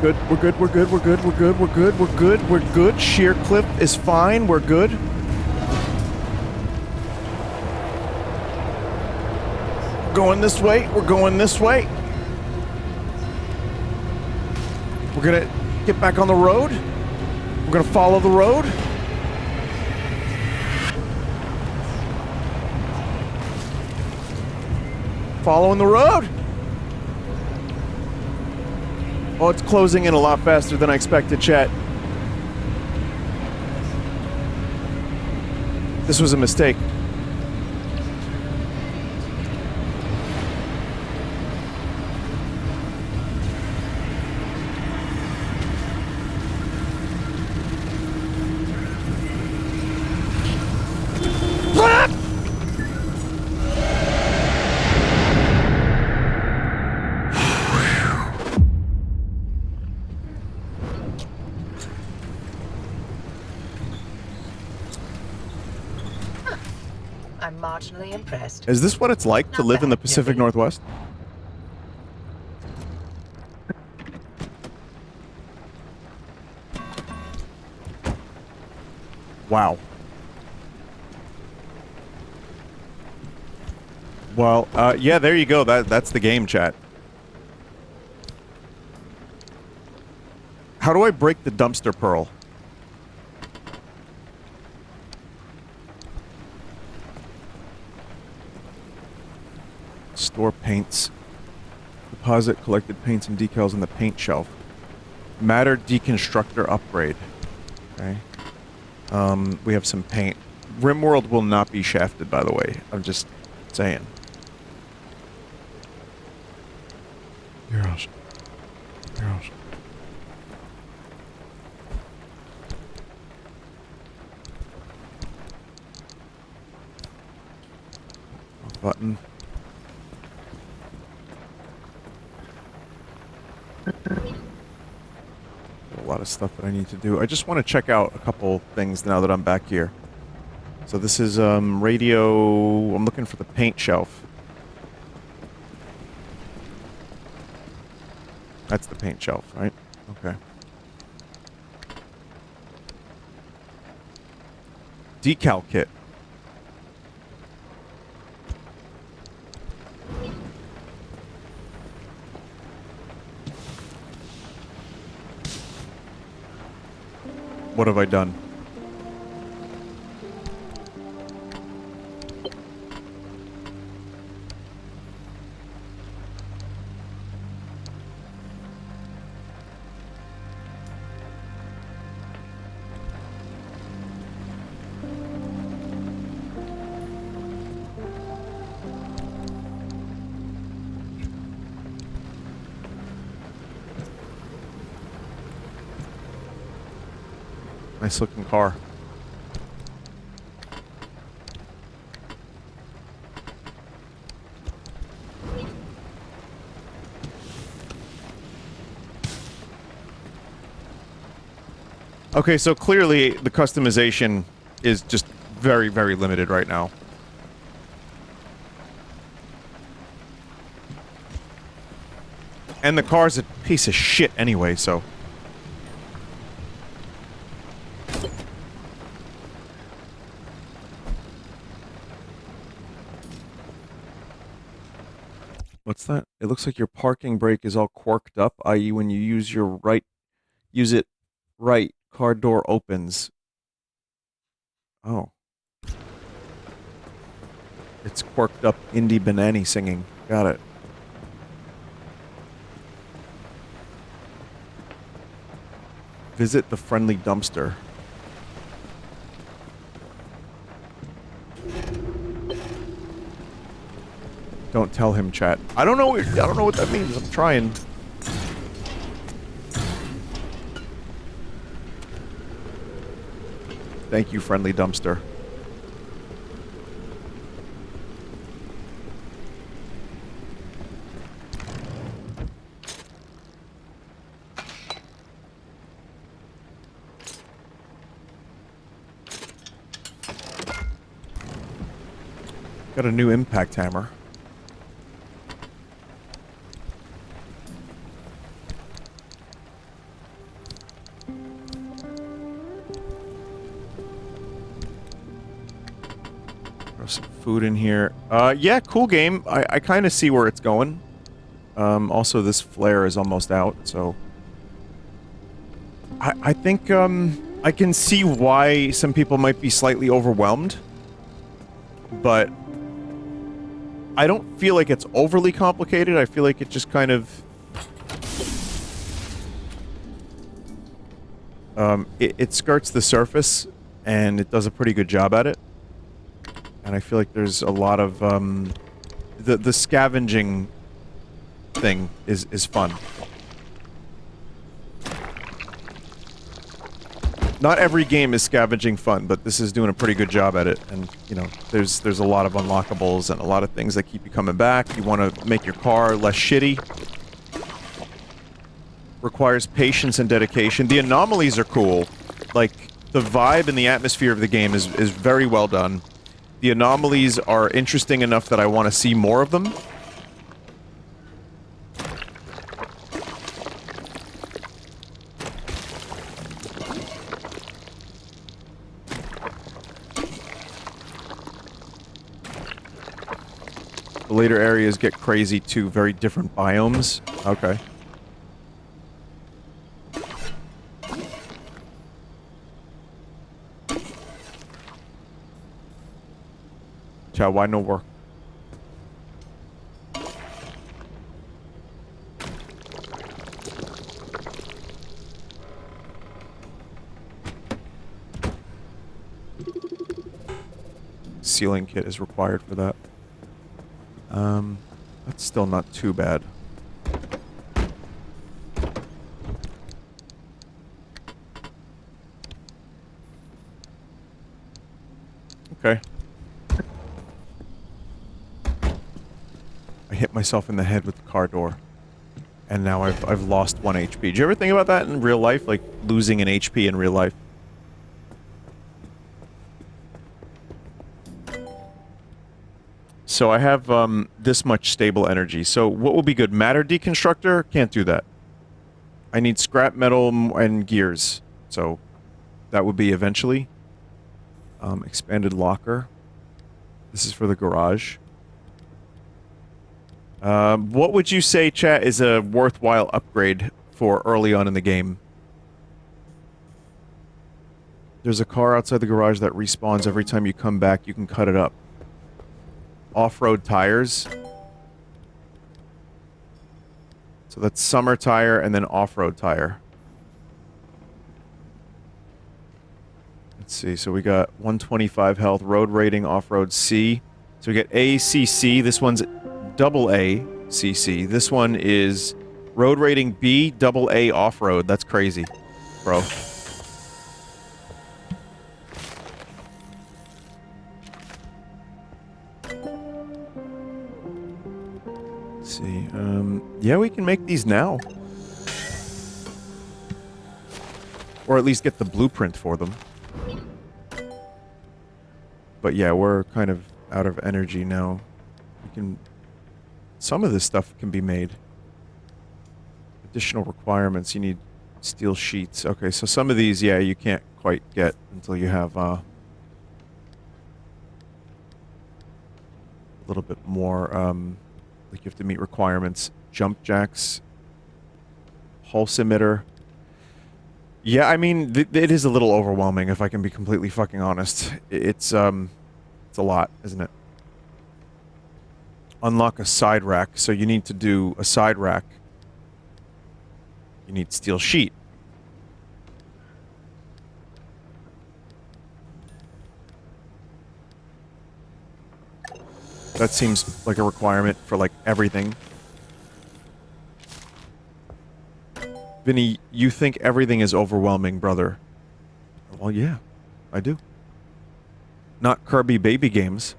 Good. We're good. We're good. We're good. We're good. We're good. We're good. We're good. Sheer cliff is fine. We're good. Going this way. We're going this way. We're gonna get back on the road. We're gonna follow the road. Following the road. Oh, it's closing in a lot faster than I expected, chat. This was a mistake. I'm marginally impressed. Is this what it's like to Not live in the bad, Pacific newbie. Northwest? Wow. Well, yeah, there you go. That's the game, chat. How do I break the dumpster pearl? Store paints. Deposit collected paints and decals on the paint shelf. Matter deconstructor upgrade. Okay. We have some paint. Rimworld will not be shafted, by the way. I'm just saying. Heroes. Heroes. Button. A lot of stuff that I need to do. I just want to check out a couple things now that I'm back here. So this is radio. I'm looking for the paint shelf. That's the paint shelf, right? Okay. Decal kit. What have I done? Nice looking car. Okay, so clearly the customization is just very, very limited right now. And the car's a piece of shit anyway, so... What's that? It looks like your parking brake is all quirked up, i.e. when you use it right, car door opens. Oh. It's quirked up indie banani singing. Got it. Visit the friendly dumpster. Don't tell him, chat. I don't know what that means. I'm trying. Thank you, friendly dumpster. Got a new impact hammer. Throw some food in here. Yeah, cool game. I kind of see where it's going. Also, this flare is almost out, so... I think, I can see why some people might be slightly overwhelmed. But... I don't feel like it's overly complicated. I feel like it just kind of... It skirts the surface, and it does a pretty good job at it. And I feel like there's a lot of, the scavenging thing is fun. Not every game is scavenging fun, but this is doing a pretty good job at it. And, you know, there's a lot of unlockables and a lot of things that keep you coming back. You want to make your car less shitty. Requires patience and dedication. The anomalies are cool. Like, the vibe and the atmosphere of the game is very well done. The anomalies are interesting enough that I want to see more of them. The later areas get crazy too, very different biomes. Okay. Chow, why no work? Sealing kit is required for that. That's still not too bad. Okay. I hit myself in the head with the car door. And now I've lost 1 HP. Did you ever think about that in real life? Like, losing an HP in real life? So I have, this much stable energy. So what will be good? Matter deconstructor? Can't do that. I need scrap metal and gears. So that would be eventually. Expanded locker. This is for the garage. What would you say, chat, is a worthwhile upgrade for early on in the game? There's a car outside the garage that respawns every time you come back. You can cut it up. Off-road tires. So that's summer tire and then off-road tire. Let's see. So we got 125 health, road rating, off-road C. So we get ACC. This one's double ACC. This one is road rating B, double A off-road. That's crazy, bro. See, yeah, we can make these now. Or at least get the blueprint for them. But yeah, we're kind of out of energy now. We can... Some of this stuff can be made. Additional requirements, you need steel sheets. Okay, so some of these, yeah, you can't quite get until you have, a little bit more, Like, you have to meet requirements. Jump jacks. Pulse emitter. Yeah, I mean, it is a little overwhelming, if I can be completely fucking honest. It's a lot, isn't it? Unlock a side rack. So you need to do a side rack. You need steel sheet. That seems like a requirement for, like, everything. Vinny, you think everything is overwhelming, brother. Well, yeah, I do. Not Kirby baby games.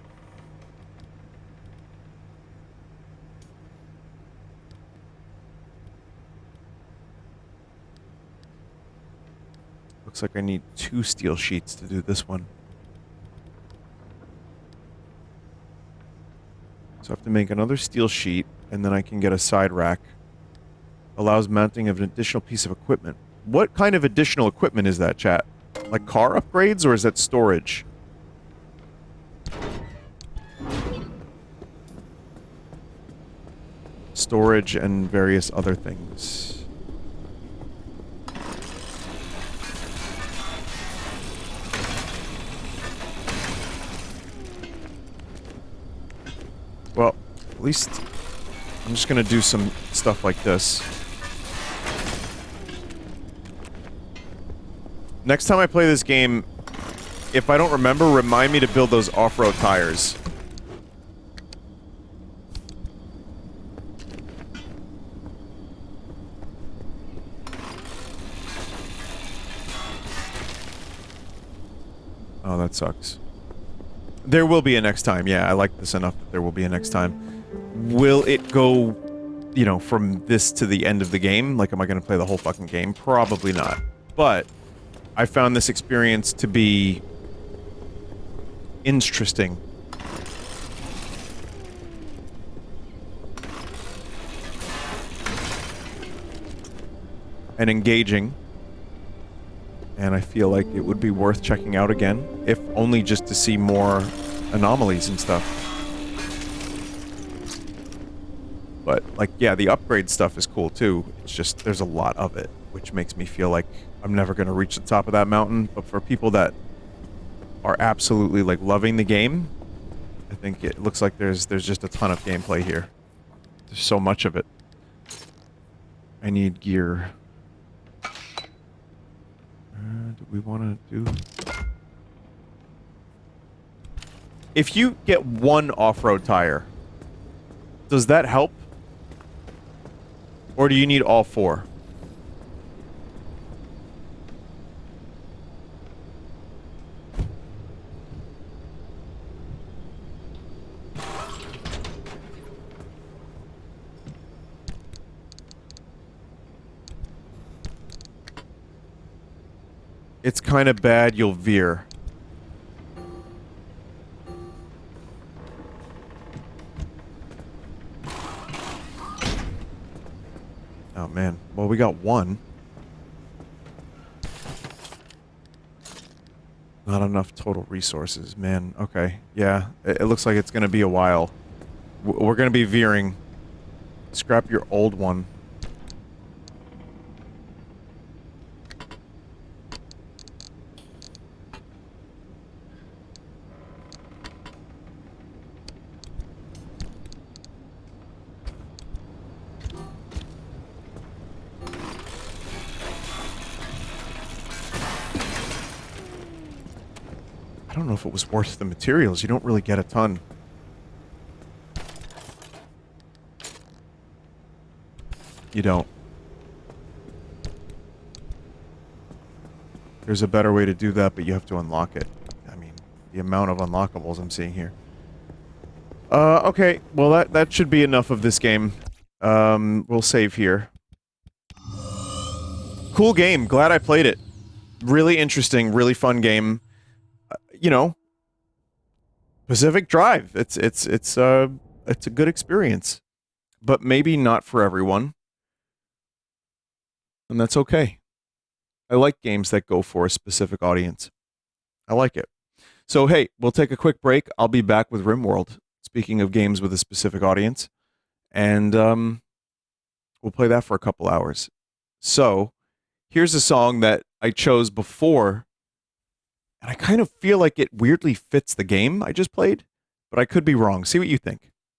Looks like I need 2 steel sheets to do this one. So I have to make another steel sheet, and then I can get a side rack. Allows mounting of an additional piece of equipment. What kind of additional equipment is that, chat? Like car upgrades, or is that storage? Storage and various other things. Well, at least I'm just gonna do some stuff like this. Next time I play this game, if I don't remember, remind me to build those off-road tires. Oh, that sucks. There will be a next time. Yeah, I like this enough that there will be a next time. Will it go, you know, from this to the end of the game? Like, am I going to play the whole fucking game? Probably not. But I found this experience to be interesting. And engaging. And I feel like it would be worth checking out again, if only just to see more anomalies and stuff. But, like, yeah, the upgrade stuff is cool too. It's just, there's a lot of it, which makes me feel like I'm never going to reach the top of that mountain. But for people that are absolutely, like, loving the game, I think it looks like there's just a ton of gameplay here. There's so much of it. I need gear. Do we want to do... If you get one off-road tire, does that help? Or do you need all 4? It's kind of bad, you'll veer. Oh, man. Well, we got 1. Not enough total resources, man. Okay, yeah. It looks like it's going to be a while. We're going to be veering. Scrap your old one. I don't know if it was worth the materials. You don't really get a ton. You don't. There's a better way to do that, but you have to unlock it. I mean, the amount of unlockables I'm seeing here. Okay. Well, that should be enough of this game. We'll save here. Cool game. Glad I played it. Really interesting, really fun game. You know, Pacific Drive. It's a good experience, but maybe not for everyone, and that's okay. I like games that go for a specific audience. I like it. So hey, we'll take a quick break. I'll be back with RimWorld. Speaking of games with a specific audience, And we'll play that for a couple hours. So, here's a song that I chose before, and I kind of feel like it weirdly fits the game I just played, but I could be wrong. See what you think.